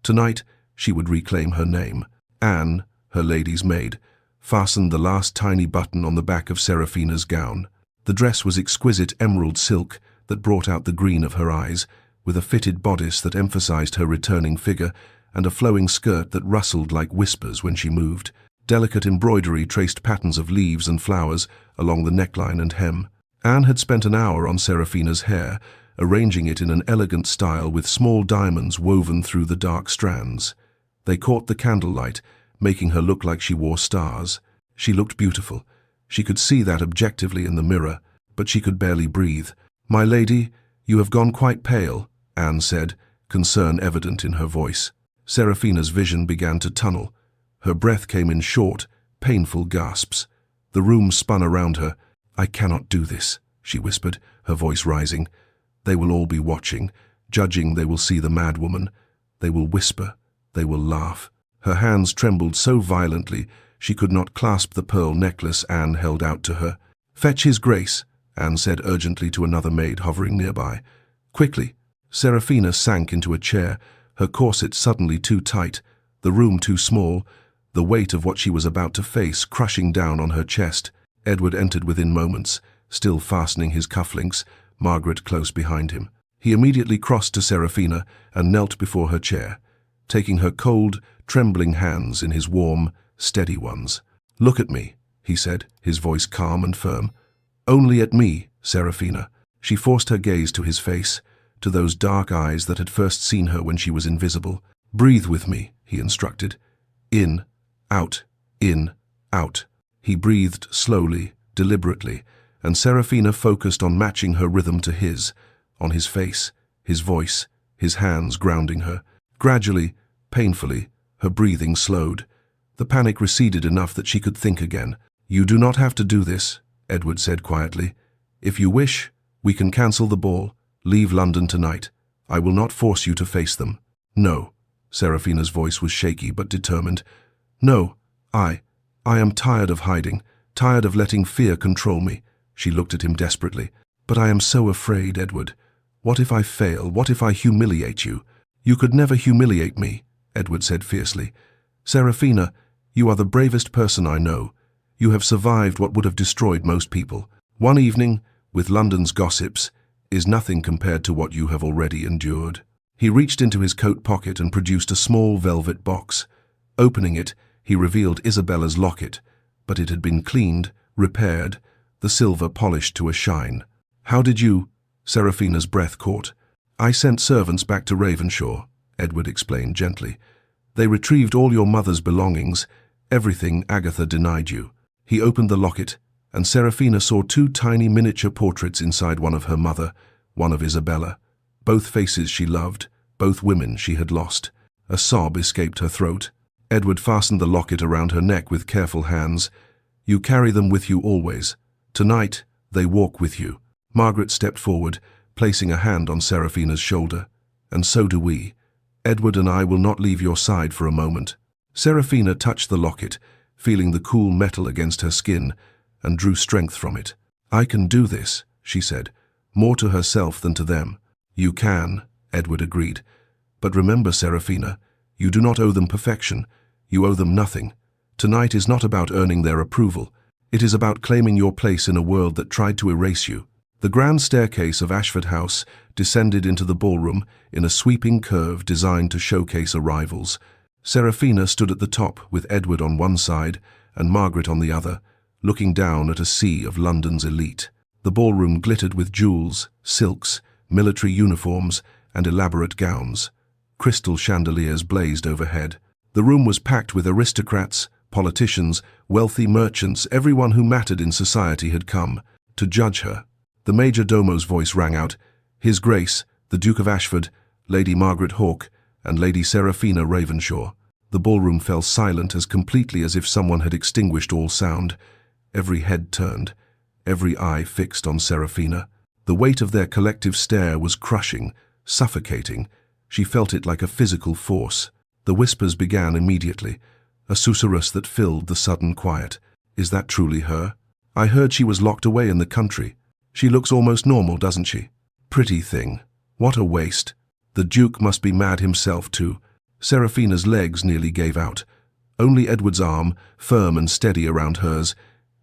Tonight, she would reclaim her name. Anne, her lady's maid, fastened the last tiny button on the back of Seraphina's gown. The dress was exquisite emerald silk that brought out the green of her eyes, with a fitted bodice that emphasized her returning figure and a flowing skirt that rustled like whispers when she moved. Delicate embroidery traced patterns of leaves and flowers along the neckline and hem. Anne had spent an hour on Seraphina's hair, arranging it in an elegant style with small diamonds woven through the dark strands. They caught the candlelight, making her look like she wore stars. She looked beautiful. She could see that objectively in the mirror, but she could barely breathe. "My lady, you have gone quite pale," Anne said, concern evident in her voice. Seraphina's vision began to tunnel. Her breath came in short, painful gasps. The room spun around her. "I cannot do this," she whispered, her voice rising. "They will all be watching, judging. They will see the madwoman. They will whisper. They will laugh." Her hands trembled so violently she could not clasp the pearl necklace Anne held out to her. "Fetch his grace," Anne said urgently to another maid hovering nearby. Quickly. Seraphina sank into a chair, her corset suddenly too tight, the room too small, the weight of what she was about to face crushing down on her chest. Edward entered within moments, still fastening his cufflinks, Margaret close behind him. He immediately crossed to Seraphina and knelt before her chair, taking her cold, trembling hands in his warm, steady ones. "Look at me," he said, his voice calm and firm. "Only at me, Seraphina." She forced her gaze to his face, to those dark eyes that had first seen her when she was invisible. "Breathe with me," he instructed. "In, out, in, out." He breathed slowly, deliberately, and Seraphina focused on matching her rhythm to his, on his face, his voice, his hands grounding her. Gradually, painfully, her breathing slowed. The panic receded enough that she could think again. "You do not have to do this," Edward said quietly. "If you wish, we can cancel the ball, leave London tonight. I will not force you to face them." "No." Seraphina's voice was shaky but determined. "No, I am tired of hiding, tired of letting fear control me." She looked at him desperately. "But I am so afraid, Edward. What if I fail? What if I humiliate you?" "You could never humiliate me," Edward said fiercely. "Seraphina, you are the bravest person I know. You have survived what would have destroyed most people. One evening, with London's gossips, is nothing compared to what you have already endured." He reached into his coat pocket and produced a small velvet box. Opening it, he revealed Isabella's locket, but it had been cleaned, repaired, the silver polished to a shine. "How did you—" Seraphina's breath caught. "I sent servants back to Ravenshaw," Edward explained gently. "They retrieved all your mother's belongings, everything Agatha denied you." He opened the locket, and Seraphina saw two tiny miniature portraits inside, one of her mother, one of Isabella. Both faces she loved, both women she had lost. A sob escaped her throat. Edward fastened the locket around her neck with careful hands. "You carry them with you always. Tonight, they walk with you." Margaret stepped forward, placing a hand on Seraphina's shoulder. "And so do we. Edward and I will not leave your side for a moment." Seraphina touched the locket, feeling the cool metal against her skin, and drew strength from it. "I can do this," she said, more to herself than to them. "You can," Edward agreed. "But remember, Seraphina, you do not owe them perfection. You owe them nothing. Tonight is not about earning their approval. It is about claiming your place in a world that tried to erase you." The grand staircase of Ashford House descended into the ballroom in a sweeping curve designed to showcase arrivals. Seraphina stood at the top with Edward on one side and Margaret on the other, looking down at a sea of London's elite. The ballroom glittered with jewels, silks, military uniforms, and elaborate gowns. Crystal chandeliers blazed overhead. The room was packed with aristocrats, politicians, wealthy merchants. Everyone who mattered in society had come to judge her. The major domo's voice rang out. His Grace, the Duke of Ashford, Lady Margaret Hawke, and Lady Seraphina Ravenshaw. The ballroom fell silent as completely as if someone had extinguished all sound. Every head turned, every eye fixed on Seraphina. The weight of their collective stare was crushing, suffocating. She felt it like a physical force. The whispers began immediately, a susurrus that filled the sudden quiet. "Is that truly her? I heard she was locked away in the country. She looks almost normal, doesn't she? Pretty thing. What a waste. The Duke must be mad himself too." Seraphina's legs nearly gave out. Only Edward's arm, firm and steady around hers,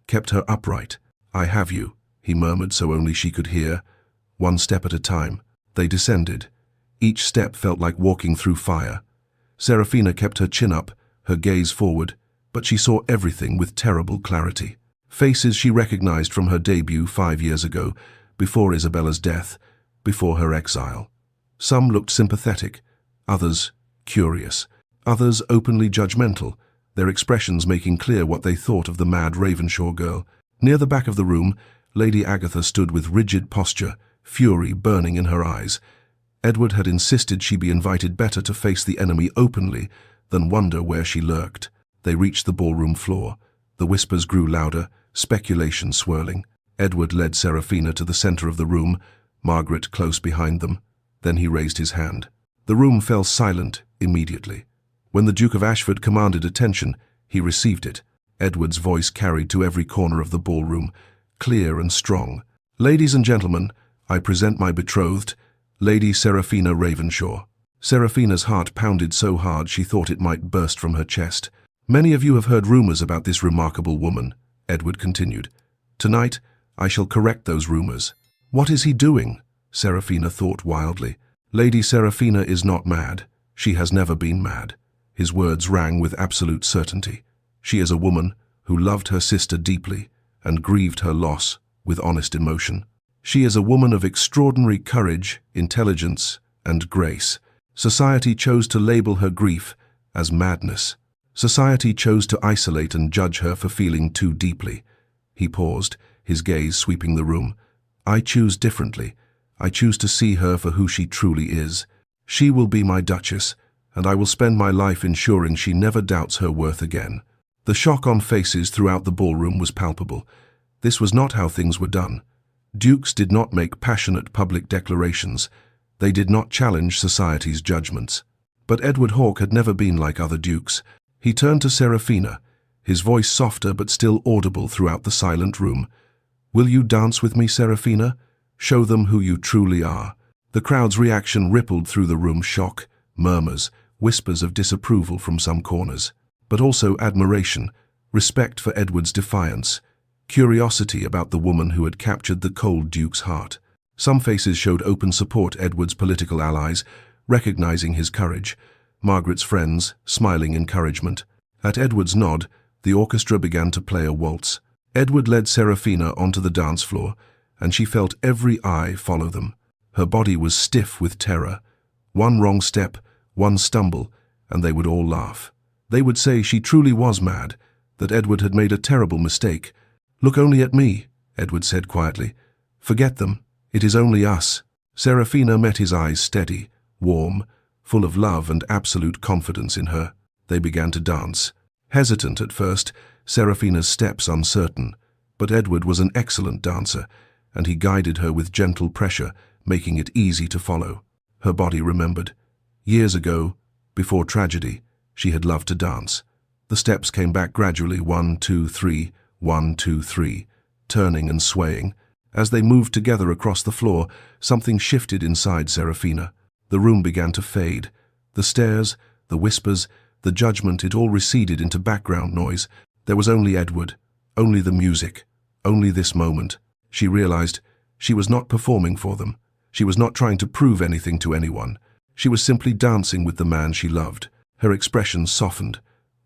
kept her upright. "I have you," he murmured so only she could hear. One step at a time, they descended. Each step felt like walking through fire. Seraphina kept her chin up, her gaze forward, but she saw everything with terrible clarity. Faces she recognized from her debut 5 years ago, before Isabella's death, before her exile. Some looked sympathetic, others curious, others openly judgmental, their expressions making clear what they thought of the mad Ravenshaw girl. Near the back of the room, Lady Agatha stood with rigid posture, fury burning in her eyes. Edward had insisted she be invited better to face the enemy openly than wonder where she lurked. They reached the ballroom floor. The whispers grew louder, speculation swirling. Edward led Seraphina to the center of the room, Margaret close behind them. Then he raised his hand. The room fell silent immediately. When the Duke of Ashford commanded attention, he received it. Edward's voice carried to every corner of the ballroom, clear and strong. Ladies and gentlemen, I present my betrothed, Lady Seraphina Ravenshaw. Seraphina's heart pounded so hard she thought it might burst from her chest. Many of you have heard rumors about this remarkable woman, Edward continued. Tonight, I shall correct those rumors. What is he doing? Seraphina thought wildly. Lady Seraphina is not mad. She has never been mad. His words rang with absolute certainty. She is a woman who loved her sister deeply and grieved her loss with honest emotion. She is a woman of extraordinary courage, intelligence, and grace. Society chose to label her grief as madness. Society chose to isolate and judge her for feeling too deeply. He paused, his gaze sweeping the room. I choose differently. I choose to see her for who she truly is. She will be my Duchess, and I will spend my life ensuring she never doubts her worth again. The shock on faces throughout the ballroom was palpable. This was not how things were done. Dukes did not make passionate public declarations. They did not challenge society's judgments. But Edward Hawke had never been like other dukes. He turned to Seraphina, his voice softer but still audible throughout the silent room. Will you dance with me, Seraphina? Show them who you truly are. The crowd's reaction rippled through the room, shock, murmurs, whispers of disapproval from some corners, but also admiration, respect for Edward's defiance, curiosity about the woman who had captured the cold Duke's heart. Some faces showed open support Edward's political allies, recognizing his courage. Margaret's friends, smiling encouragement. At Edward's nod, the orchestra began to play a waltz. Edward led Seraphina onto the dance floor, and she felt every eye follow them. Her body was stiff with terror. One wrong step, one stumble, and they would all laugh. They would say she truly was mad, that Edward had made a terrible mistake. Look only at me, Edward said quietly. Forget them. It is only us. Seraphina met his eyes steady, warm, full of love and absolute confidence in her. They began to dance. Hesitant at first, Seraphina's steps uncertain, but Edward was an excellent dancer, and he guided her with gentle pressure, making it easy to follow. Her body remembered. Years ago, before tragedy, she had loved to dance. The steps came back gradually, 1, 2, 3, 1, 2, 3, turning and swaying. As they moved together across the floor, something shifted inside Seraphina. The room began to fade. The stares, the whispers, the judgment, it all receded into background noise. There was only Edward, only the music, only this moment. She realized she was not performing for them. She was not trying to prove anything to anyone. She was simply dancing with the man she loved. Her expression softened.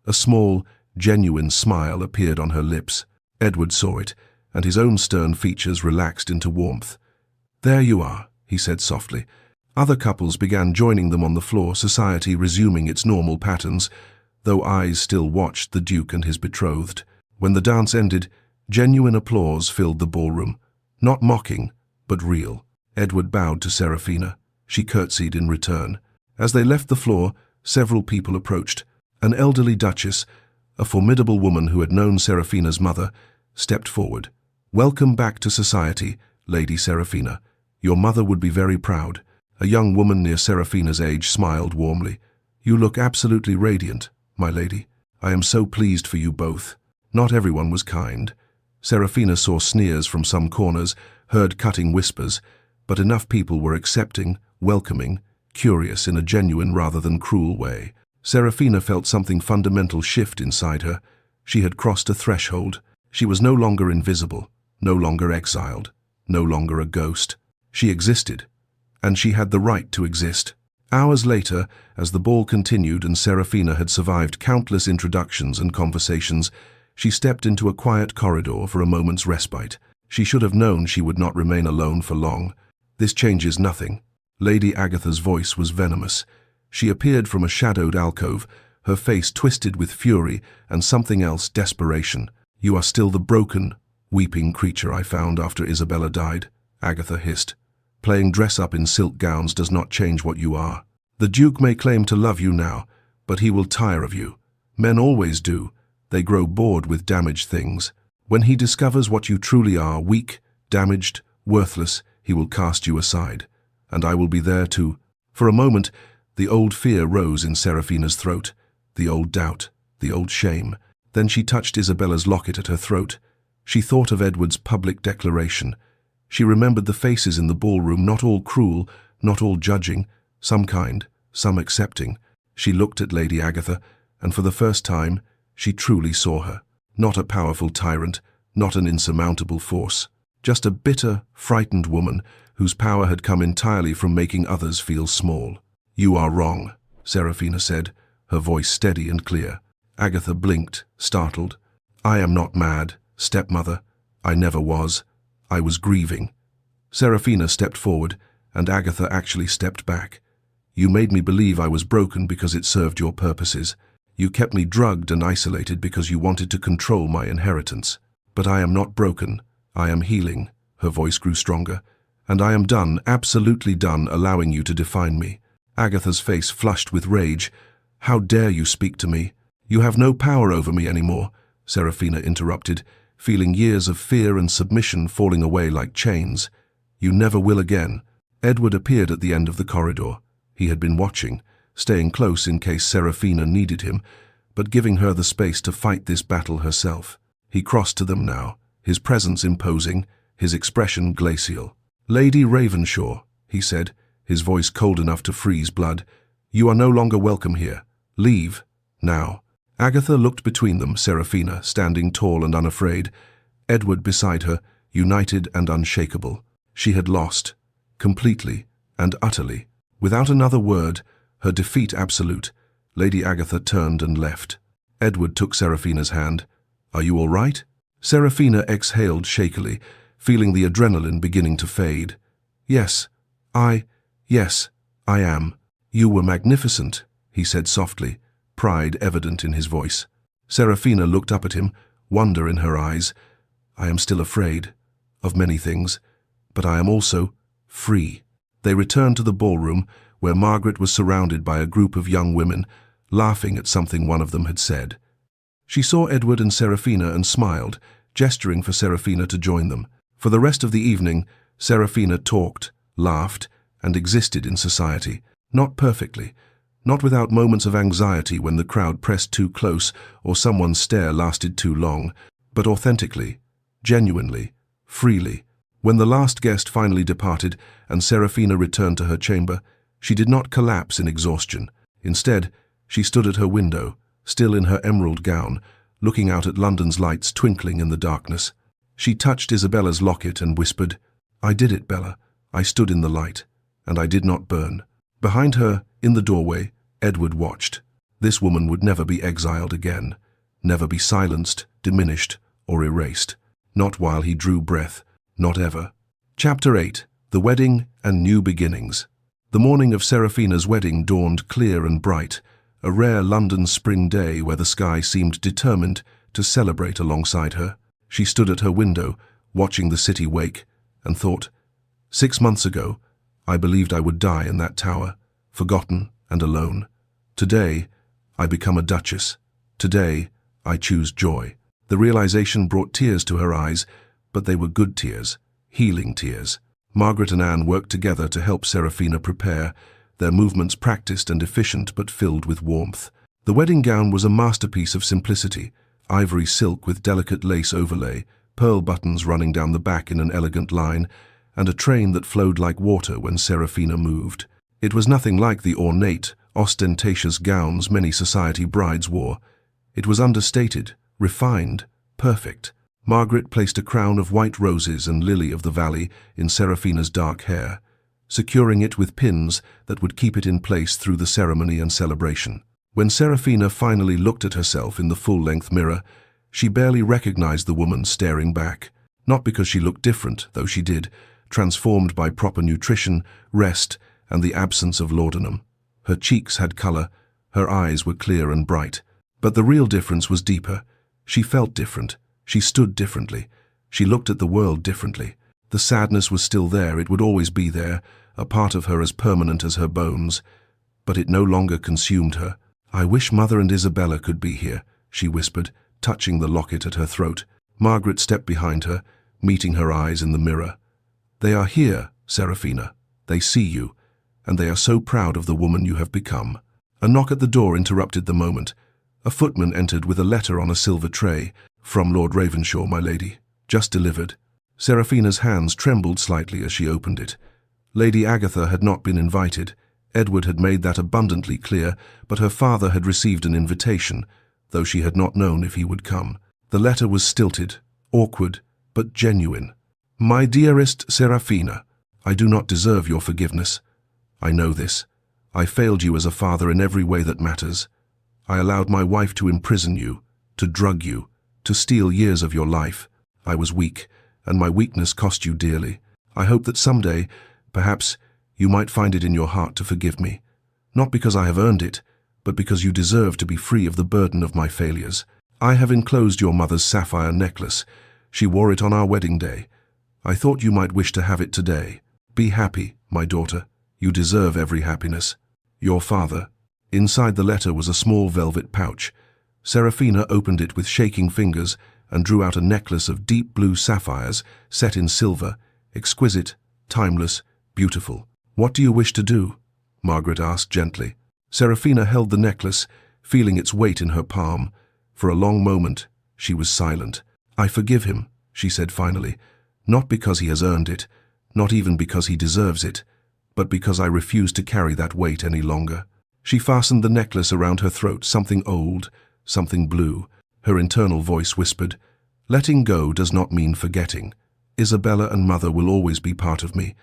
A small, genuine smile appeared on her lips. Edward saw it, and his own stern features relaxed into warmth. There you are, he said softly. Other couples began joining them on the floor, society resuming its normal patterns, though eyes still watched the Duke and his betrothed. When the dance ended, genuine applause filled the ballroom. Not mocking, but real. Edward bowed to Seraphina. She curtsied in return. As they left the floor, several people approached. An elderly duchess, a formidable woman who had known Seraphina's mother, stepped forward. Welcome back to society, Lady Seraphina. Your mother would be very proud. A young woman near Seraphina's age smiled warmly. You look absolutely radiant, my lady. I am so pleased for you both. Not everyone was kind. Seraphina saw sneers from some corners, heard cutting whispers, but enough people were accepting, welcoming, curious in a genuine rather than cruel way. Seraphina felt something fundamental shift inside her. She had crossed a threshold. She was no longer invisible, no longer exiled, no longer a ghost. She existed, and she had the right to exist. Hours later, as the ball continued and Seraphina had survived countless introductions and conversations, she stepped into a quiet corridor for a moment's respite. She should have known she would not remain alone for long. This changes nothing. Lady Agatha's voice was venomous. She appeared from a shadowed alcove, her face twisted with fury and something else, desperation. You are still the broken, weeping creature I found after Isabella died, Agatha hissed. Playing dress-up in silk gowns does not change what you are. The Duke may claim to love you now, but he will tire of you. Men always do. They grow bored with damaged things. When he discovers what you truly are, weak, damaged, worthless, he will cast you aside. And I will be there too. For a moment, the old fear rose in Seraphina's throat, the old doubt, the old shame. Then she touched Isabella's locket at her throat. She thought of Edward's public declaration. She remembered the faces in the ballroom, not all cruel, not all judging, some kind, some accepting. She looked at Lady Agatha, and for the first time, she truly saw her. Not a powerful tyrant, not an insurmountable force. Just a bitter, frightened woman whose power had come entirely from making others feel small. "You are wrong," Seraphina said, her voice steady and clear. Agatha blinked, startled. "I am not mad, stepmother. I never was. I was grieving." Seraphina stepped forward, and Agatha actually stepped back. "You made me believe I was broken because it served your purposes. You kept me drugged and isolated because you wanted to control my inheritance. But I am not broken. I am healing." Her voice grew stronger. "And I am done, absolutely done, allowing you to define me." Agatha's face flushed with rage. "How dare you speak to me? You have no power over me anymore," Seraphina interrupted, feeling years of fear and submission falling away like chains. "You never will again." Edward appeared at the end of the corridor. He had been watching, staying close in case Seraphina needed him, but giving her the space to fight this battle herself. He crossed to them now, his presence imposing, his expression glacial. "Lady Ravenshaw," he said, his voice cold enough to freeze blood, "you are no longer welcome here. Leave, now." Agatha looked between them, Seraphina standing tall and unafraid, Edward beside her, united and unshakable. She had lost, completely and utterly. Without another word, her defeat absolute, Lady Agatha turned and left. Edward took Seraphina's hand. "Are you all right?" Seraphina exhaled shakily, feeling the adrenaline beginning to fade. Yes, I am." "You were magnificent," he said softly, pride evident in his voice. Seraphina looked up at him, wonder in her eyes. "I am still afraid of many things, but I am also free." They returned to the ballroom, where Margaret was surrounded by a group of young women, laughing at something one of them had said. She saw Edward and Seraphina and smiled, gesturing for Seraphina to join them. For the rest of the evening, Seraphina talked, laughed, and existed in society. Not perfectly, not without moments of anxiety when the crowd pressed too close or someone's stare lasted too long, but authentically, genuinely, freely. When the last guest finally departed and Seraphina returned to her chamber, she did not collapse in exhaustion. Instead, she stood at her window, still in her emerald gown, looking out at London's lights twinkling in the darkness. She touched Isabella's locket and whispered, "I did it, Bella. I stood in the light, and I did not burn." Behind her, in the doorway, Edward watched. This woman would never be exiled again, never be silenced, diminished, or erased. Not while he drew breath, not ever. Chapter 8. The Wedding and New Beginnings. The morning of Seraphina's wedding dawned clear and bright, a rare London spring day where the sky seemed determined to celebrate alongside her. She stood at her window, watching the city wake, and thought, 6 months ago, I believed I would die in that tower, forgotten and alone. Today, I become a duchess. Today, I choose joy. The realization brought tears to her eyes, but they were good tears, healing tears. Margaret and Anne worked together to help Seraphina prepare, their movements practiced and efficient but filled with warmth. The wedding gown was a masterpiece of simplicity, ivory silk with delicate lace overlay, pearl buttons running down the back in an elegant line, and a train that flowed like water when Seraphina moved. It was nothing like the ornate, ostentatious gowns many society brides wore. It was understated, refined, perfect. Margaret placed a crown of white roses and lily of the valley in Seraphina's dark hair, securing it with pins that would keep it in place through the ceremony and celebration. When Seraphina finally looked at herself in the full-length mirror, she barely recognized the woman staring back. Not because she looked different, though she did, transformed by proper nutrition, rest, and the absence of laudanum. Her cheeks had color, her eyes were clear and bright. But the real difference was deeper. She felt different. She stood differently. She looked at the world differently. The sadness was still there, it would always be there, a part of her as permanent as her bones. But it no longer consumed her. "I wish Mother and Isabella could be here," she whispered, touching the locket at her throat. Margaret stepped behind her, meeting her eyes in the mirror. "They are here, Seraphina. They see you, and they are so proud of the woman you have become." A knock at the door interrupted the moment. A footman entered with a letter on a silver tray. "From Lord Ravenshaw, my lady. Just delivered." Seraphina's hands trembled slightly as she opened it. Lady Agatha had not been invited. Edward had made that abundantly clear, but her father had received an invitation, though she had not known if he would come. The letter was stilted, awkward, but genuine. My dearest Seraphina, I do not deserve your forgiveness. I know this. I failed you as a father in every way that matters. I allowed my wife to imprison you, to drug you, to steal years of your life. I was weak, and my weakness cost you dearly. I hope that someday, perhaps, you might find it in your heart to forgive me. Not because I have earned it, but because you deserve to be free of the burden of my failures. I have enclosed your mother's sapphire necklace. She wore it on our wedding day. I thought you might wish to have it today. Be happy, my daughter. You deserve every happiness. Your father. Inside the letter was a small velvet pouch. Seraphina opened it with shaking fingers and drew out a necklace of deep blue sapphires set in silver, exquisite, timeless, beautiful. What do you wish to do? Margaret asked gently. Seraphina held the necklace, feeling its weight in her palm. For a long moment, she was silent. I forgive him, she said finally, not because he has earned it, not even because he deserves it, but because I refuse to carry that weight any longer. She fastened the necklace around her throat, something old, something blue. Her internal voice whispered, letting go does not mean forgetting. Isabella and Mother will always be part of me,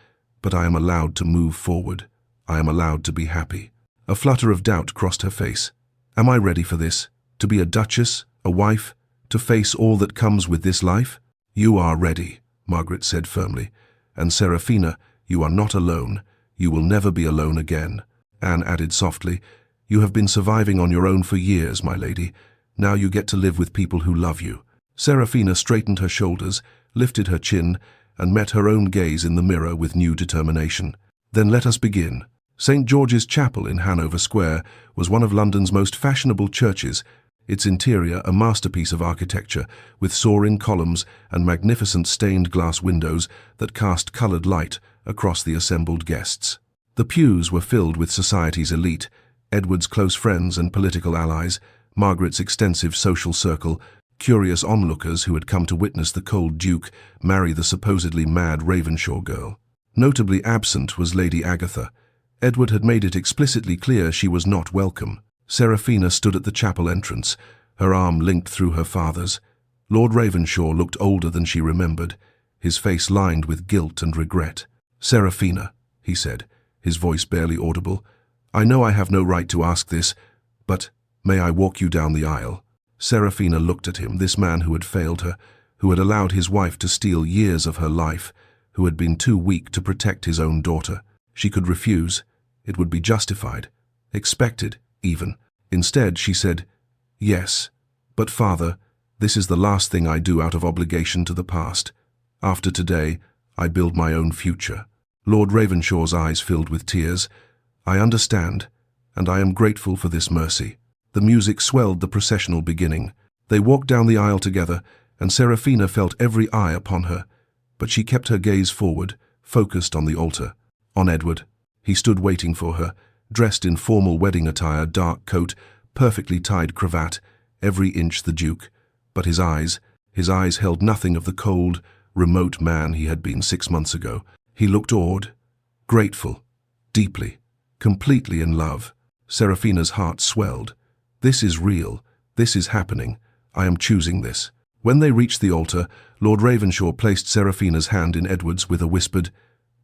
but I am allowed to move forward. I am allowed to be happy. A flutter of doubt crossed her face. Am I ready for this? To be a duchess, a wife, to face all that comes with this life? You are ready, Margaret said firmly. And Seraphina, you are not alone. You will never be alone again. Anne added softly, you have been surviving on your own for years, my lady. Now you get to live with people who love you. Seraphina straightened her shoulders, lifted her chin, and met her own gaze in the mirror with new determination. Then let us begin. St. George's Chapel in Hanover Square was one of London's most fashionable churches, its interior a masterpiece of architecture, with soaring columns and magnificent stained glass windows that cast coloured light across the assembled guests. The pews were filled with society's elite, Edward's close friends and political allies, Margaret's extensive social circle, curious onlookers who had come to witness the cold Duke marry the supposedly mad Ravenshaw girl. Notably absent was Lady Agatha. Edward had made it explicitly clear she was not welcome. Seraphina stood at the chapel entrance, her arm linked through her father's. Lord Ravenshaw looked older than she remembered, his face lined with guilt and regret. Seraphina, he said, his voice barely audible, I know I have no right to ask this, but may I walk you down the aisle? Seraphina looked at him, this man who had failed her, who had allowed his wife to steal years of her life, who had been too weak to protect his own daughter. She could refuse. It would be justified, expected, even. Instead, she said, yes, but father, this is the last thing I do out of obligation to the past. After today, I build my own future. Lord Ravenshaw's eyes filled with tears. I understand, and I am grateful for this mercy. The music swelled the processional beginning. They walked down the aisle together, and Seraphina felt every eye upon her, but she kept her gaze forward, focused on the altar, on Edward. He stood waiting for her, dressed in formal wedding attire, dark coat, perfectly tied cravat, every inch the Duke. But his eyes held nothing of the cold, remote man he had been 6 months ago. He looked awed, grateful, deeply, completely in love. Seraphina's heart swelled. This is real. This is happening. I am choosing this. When they reached the altar, Lord Ravenshaw placed Seraphina's hand in Edward's with a whispered,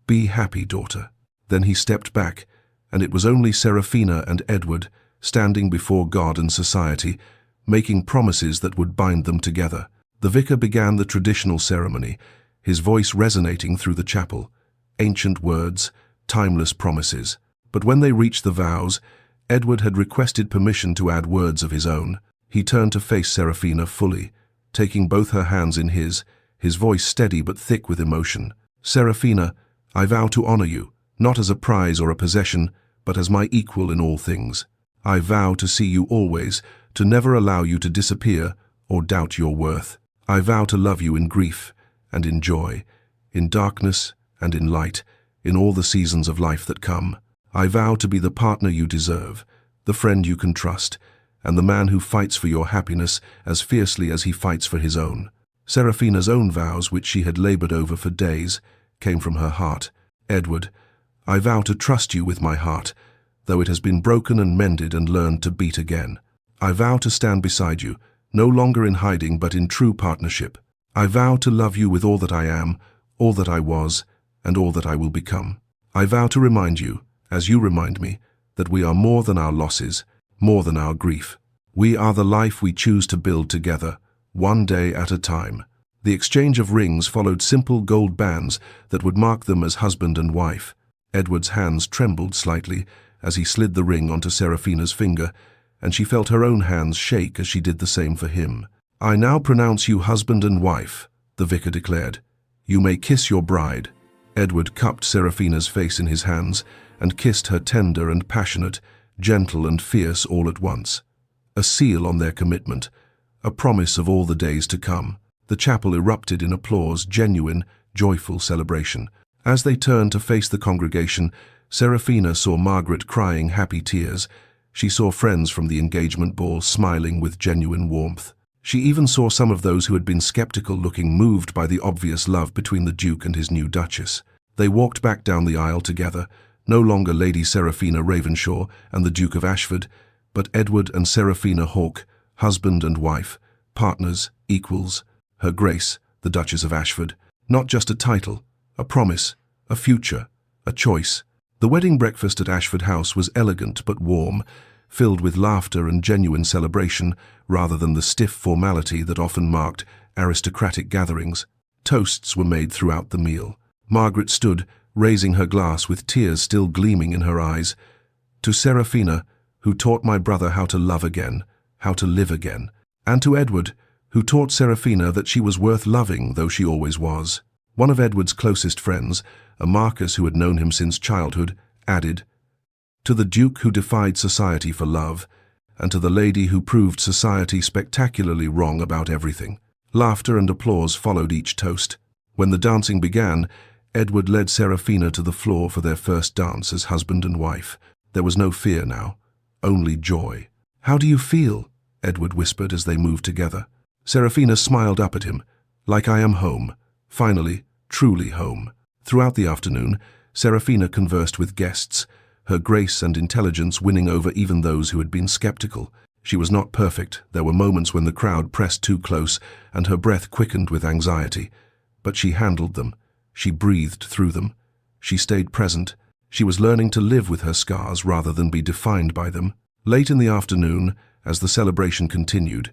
"Be happy, daughter." Then he stepped back, and it was only Seraphina and Edward, standing before God and society, making promises that would bind them together. The vicar began the traditional ceremony, his voice resonating through the chapel. Ancient words, timeless promises. But when they reached the vows, Edward had requested permission to add words of his own. He turned to face Seraphina fully, taking both her hands in his voice steady but thick with emotion. "Seraphina, I vow to honor you, not as a prize or a possession, but as my equal in all things. I vow to see you always, to never allow you to disappear or doubt your worth. I vow to love you in grief and in joy, in darkness and in light, in all the seasons of life that come. I vow to be the partner you deserve, the friend you can trust, and the man who fights for your happiness as fiercely as he fights for his own." Seraphina's own vows, which she had labored over for days, came from her heart. Edward, I vow to trust you with my heart, though it has been broken and mended and learned to beat again. I vow to stand beside you, no longer in hiding but in true partnership. I vow to love you with all that I am, all that I was, and all that I will become. I vow to remind you, as you remind me, that we are more than our losses, more than our grief. We are the life we choose to build together, one day at a time. The exchange of rings followed simple gold bands that would mark them as husband and wife. Edward's hands trembled slightly as he slid the ring onto Seraphina's finger, and she felt her own hands shake as she did the same for him. I now pronounce you husband and wife, the vicar declared. You may kiss your bride. Edward cupped Seraphina's face in his hands and kissed her tender and passionate, gentle and fierce all at once. A seal on their commitment, a promise of all the days to come. The chapel erupted in applause, genuine, joyful celebration. As they turned to face the congregation, Seraphina saw Margaret crying happy tears. She saw friends from the engagement ball smiling with genuine warmth. She even saw some of those who had been skeptical looking moved by the obvious love between the Duke and his new Duchess. They walked back down the aisle together, no longer Lady Seraphina Ravenshaw and the Duke of Ashford, but Edward and Seraphina Hawke, husband and wife, partners, equals, Her Grace, the Duchess of Ashford. Not just a title, a promise, a future, a choice. The wedding breakfast at Ashford House was elegant but warm, filled with laughter and genuine celebration rather than the stiff formality that often marked aristocratic gatherings. Toasts were made throughout the meal. Margaret stood, raising her glass with tears still gleaming in her eyes. To Seraphina, who taught my brother how to love again, how to live again. And to Edward, who taught Seraphina that she was worth loving, though she always was. One of Edward's closest friends, a Marquess who had known him since childhood, added, to the Duke who defied society for love, and to the lady who proved society spectacularly wrong about everything. Laughter and applause followed each toast. When the dancing began, Edward led Seraphina to the floor for their first dance as husband and wife. There was no fear now, only joy. How do you feel? Edward whispered as they moved together. Seraphina smiled up at him, like I am home, finally, truly home. Throughout the afternoon, Seraphina conversed with guests, her grace and intelligence winning over even those who had been skeptical. She was not perfect. There were moments when the crowd pressed too close and her breath quickened with anxiety. But she handled them. She breathed through them. She stayed present. She was learning to live with her scars rather than be defined by them. Late in the afternoon, as the celebration continued,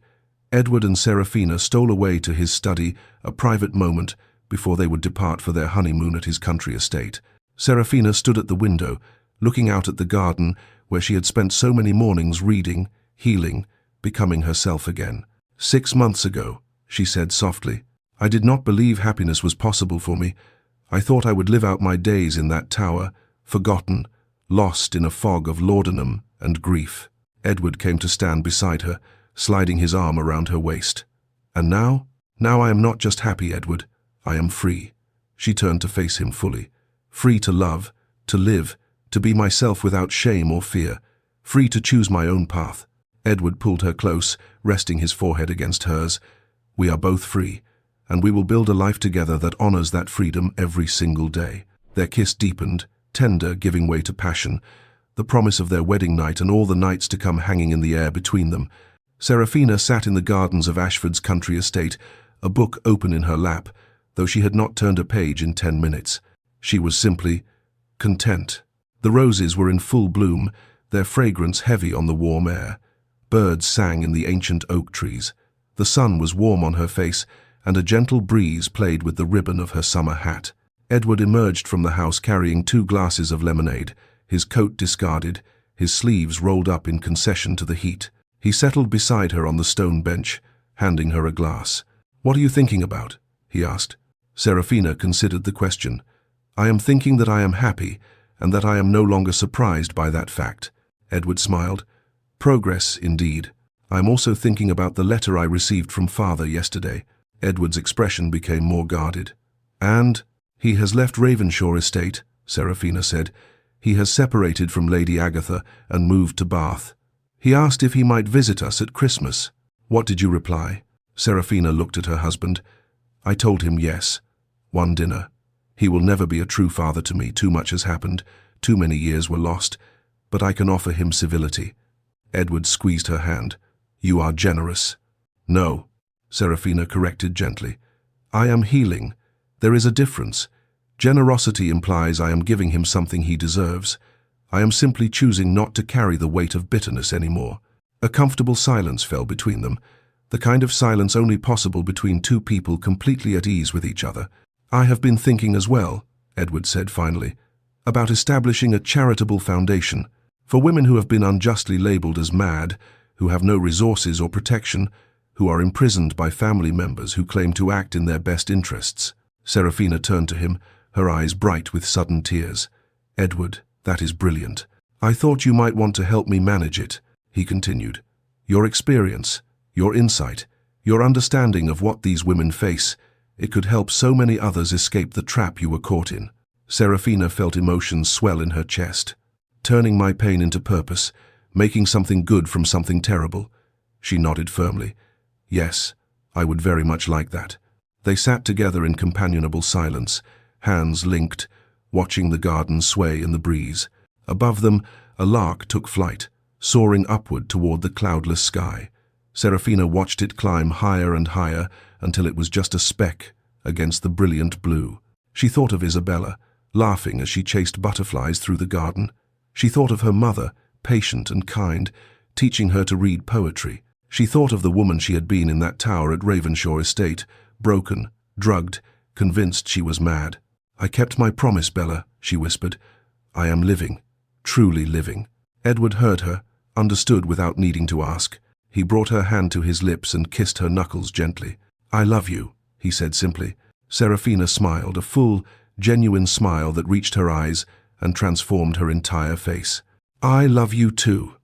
Edward and Seraphina stole away to his study, a private moment before they would depart for their honeymoon at his country estate. Seraphina stood at the window, looking out at the garden where she had spent so many mornings reading, healing, becoming herself again. 6 months ago, she said softly, I did not believe happiness was possible for me. I thought I would live out my days in that tower, forgotten, lost in a fog of laudanum and grief. Edward came to stand beside her, sliding his arm around her waist. And now? Now I am not just happy, Edward. I am free. She turned to face him fully. Free to love, to live, to be myself without shame or fear. Free to choose my own path. Edward pulled her close, resting his forehead against hers. We are both free, and we will build a life together that honors that freedom every single day. Their kiss deepened, tender, giving way to passion, the promise of their wedding night and all the nights to come hanging in the air between them. Seraphina sat in the gardens of Ashford's country estate, a book open in her lap, though she had not turned a page in 10 minutes. She was simply content. The roses were in full bloom, their fragrance heavy on the warm air. Birds sang in the ancient oak trees. The sun was warm on her face, and a gentle breeze played with the ribbon of her summer hat. Edward emerged from the house carrying 2 glasses of lemonade, his coat discarded, his sleeves rolled up in concession to the heat. He settled beside her on the stone bench, handing her a glass. What are you thinking about? He asked. Seraphina considered the question. I am thinking that I am happy, and that I am no longer surprised by that fact. Edward smiled. Progress, indeed. I am also thinking about the letter I received from Father yesterday. Edward's expression became more guarded. And he has left Ravenshaw estate, Seraphina said. He has separated from Lady Agatha and moved to Bath. He asked if he might visit us at Christmas. What did you reply? Seraphina looked at her husband. I told him yes. One dinner. He will never be a true father to me. Too much has happened. Too many years were lost. But I can offer him civility. Edward squeezed her hand. You are generous. No, Seraphina corrected gently. I am healing. There is a difference. Generosity implies I am giving him something he deserves. I am simply choosing not to carry the weight of bitterness anymore. A comfortable silence fell between them, the kind of silence only possible between two people completely at ease with each other. I have been thinking as well, Edward said finally, about establishing a charitable foundation for women who have been unjustly labeled as mad, who have no resources or protection, who are imprisoned by family members who claim to act in their best interests. Seraphina turned to him, her eyes bright with sudden tears. Edward, that is brilliant. I thought you might want to help me manage it, he continued. Your experience, your insight, your understanding of what these women face, it could help so many others escape the trap you were caught in. Seraphina felt emotions swell in her chest. Turning my pain into purpose, making something good from something terrible. She nodded firmly. Yes, I would very much like that. They sat together in companionable silence, hands linked, watching the garden sway in the breeze. Above them, a lark took flight, soaring upward toward the cloudless sky. Seraphina watched it climb higher and higher until it was just a speck against the brilliant blue. She thought of Isabella, laughing as she chased butterflies through the garden. She thought of her mother, patient and kind, teaching her to read poetry. She thought of the woman she had been in that tower at Ravenshaw Estate, broken, drugged, convinced she was mad. I kept my promise, Bella, she whispered. I am living, truly living. Edward heard her, understood without needing to ask. He brought her hand to his lips and kissed her knuckles gently. I love you, he said simply. Seraphina smiled, a full, genuine smile that reached her eyes and transformed her entire face. I love you too.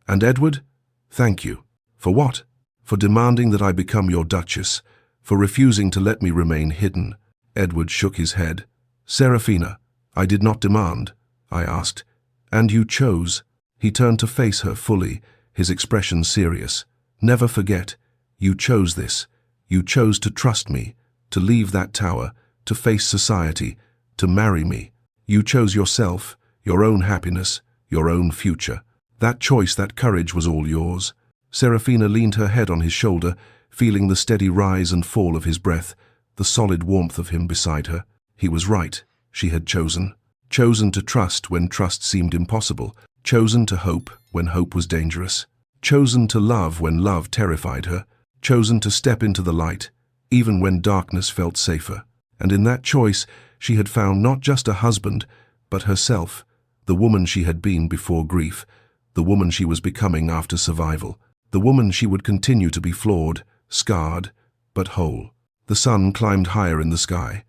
And Edward, thank you. For what? For demanding that I become your Duchess, for refusing to let me remain hidden. Edward shook his head. Seraphina, I did not demand, I asked. And you chose. He turned to face her fully, his expression serious. Never forget, you chose this. You chose to trust me, to leave that tower, to face society, to marry me. You chose yourself, your own happiness, your own future. That choice, that courage was all yours. Seraphina leaned her head on his shoulder, feeling the steady rise and fall of his breath, the solid warmth of him beside her. He was right. She had chosen. Chosen to trust when trust seemed impossible. Chosen to hope when hope was dangerous. Chosen to love when love terrified her. Chosen to step into the light, even when darkness felt safer. And in that choice, she had found not just a husband, but herself, the woman she had been before grief, the woman she was becoming after survival, the woman she would continue to be flawed, scarred, but whole. The sun climbed higher in the sky.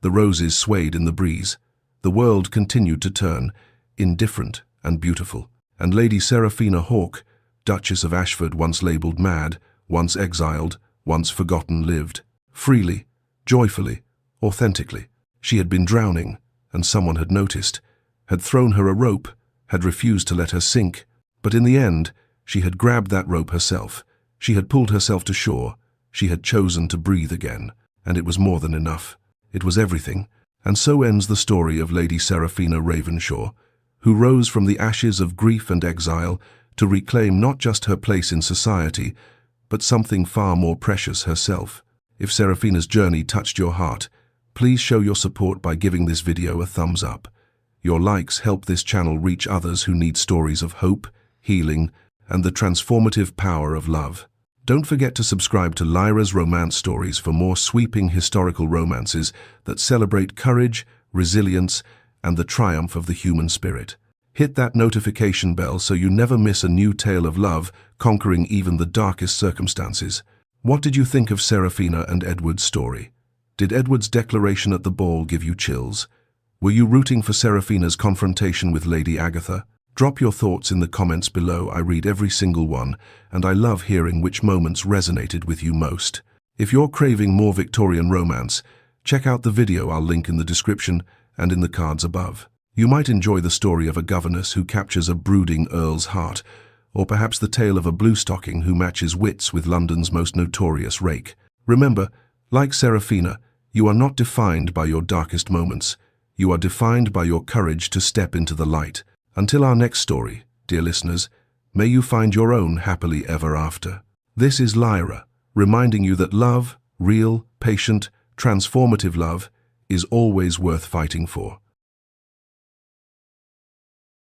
The roses swayed in the breeze. The world continued to turn, indifferent and beautiful. And Lady Seraphina Hawke, Duchess of Ashford, once labelled mad, once exiled, once forgotten, lived. Freely, joyfully, authentically. She had been drowning, and someone had noticed, had thrown her a rope, had refused to let her sink. But in the end, she had grabbed that rope herself. She had pulled herself to shore. She had chosen to breathe again, and it was more than enough. It was everything. And so ends the story of Lady Seraphina Ravenshaw, who rose from the ashes of grief and exile to reclaim not just her place in society, but something far more precious, herself. If Seraphina's journey touched your heart, please show your support by giving this video a thumbs up. Your likes help this channel reach others who need stories of hope, healing, and the transformative power of love. Don't forget to subscribe to Lyra's Romance Stories for more sweeping historical romances that celebrate courage, resilience, and the triumph of the human spirit. Hit that notification bell so you never miss a new tale of love conquering even the darkest circumstances. What did you think of Seraphina and Edward's story? Did Edward's declaration at the ball give you chills? Were you rooting for Seraphina's confrontation with Lady Agatha? Drop your thoughts in the comments below. I read every single one, and I love hearing which moments resonated with you most. If you're craving more Victorian romance, check out the video I'll link in the description and in the cards above. You might enjoy the story of a governess who captures a brooding earl's heart, or perhaps the tale of a bluestocking who matches wits with London's most notorious rake. Remember, Like Seraphina, you are not defined by your darkest moments. You are defined by your courage to step into the light. Until our next story, dear listeners, may you find your own happily ever after. This is Lyra, reminding you that love, real, patient, transformative love, is always worth fighting for.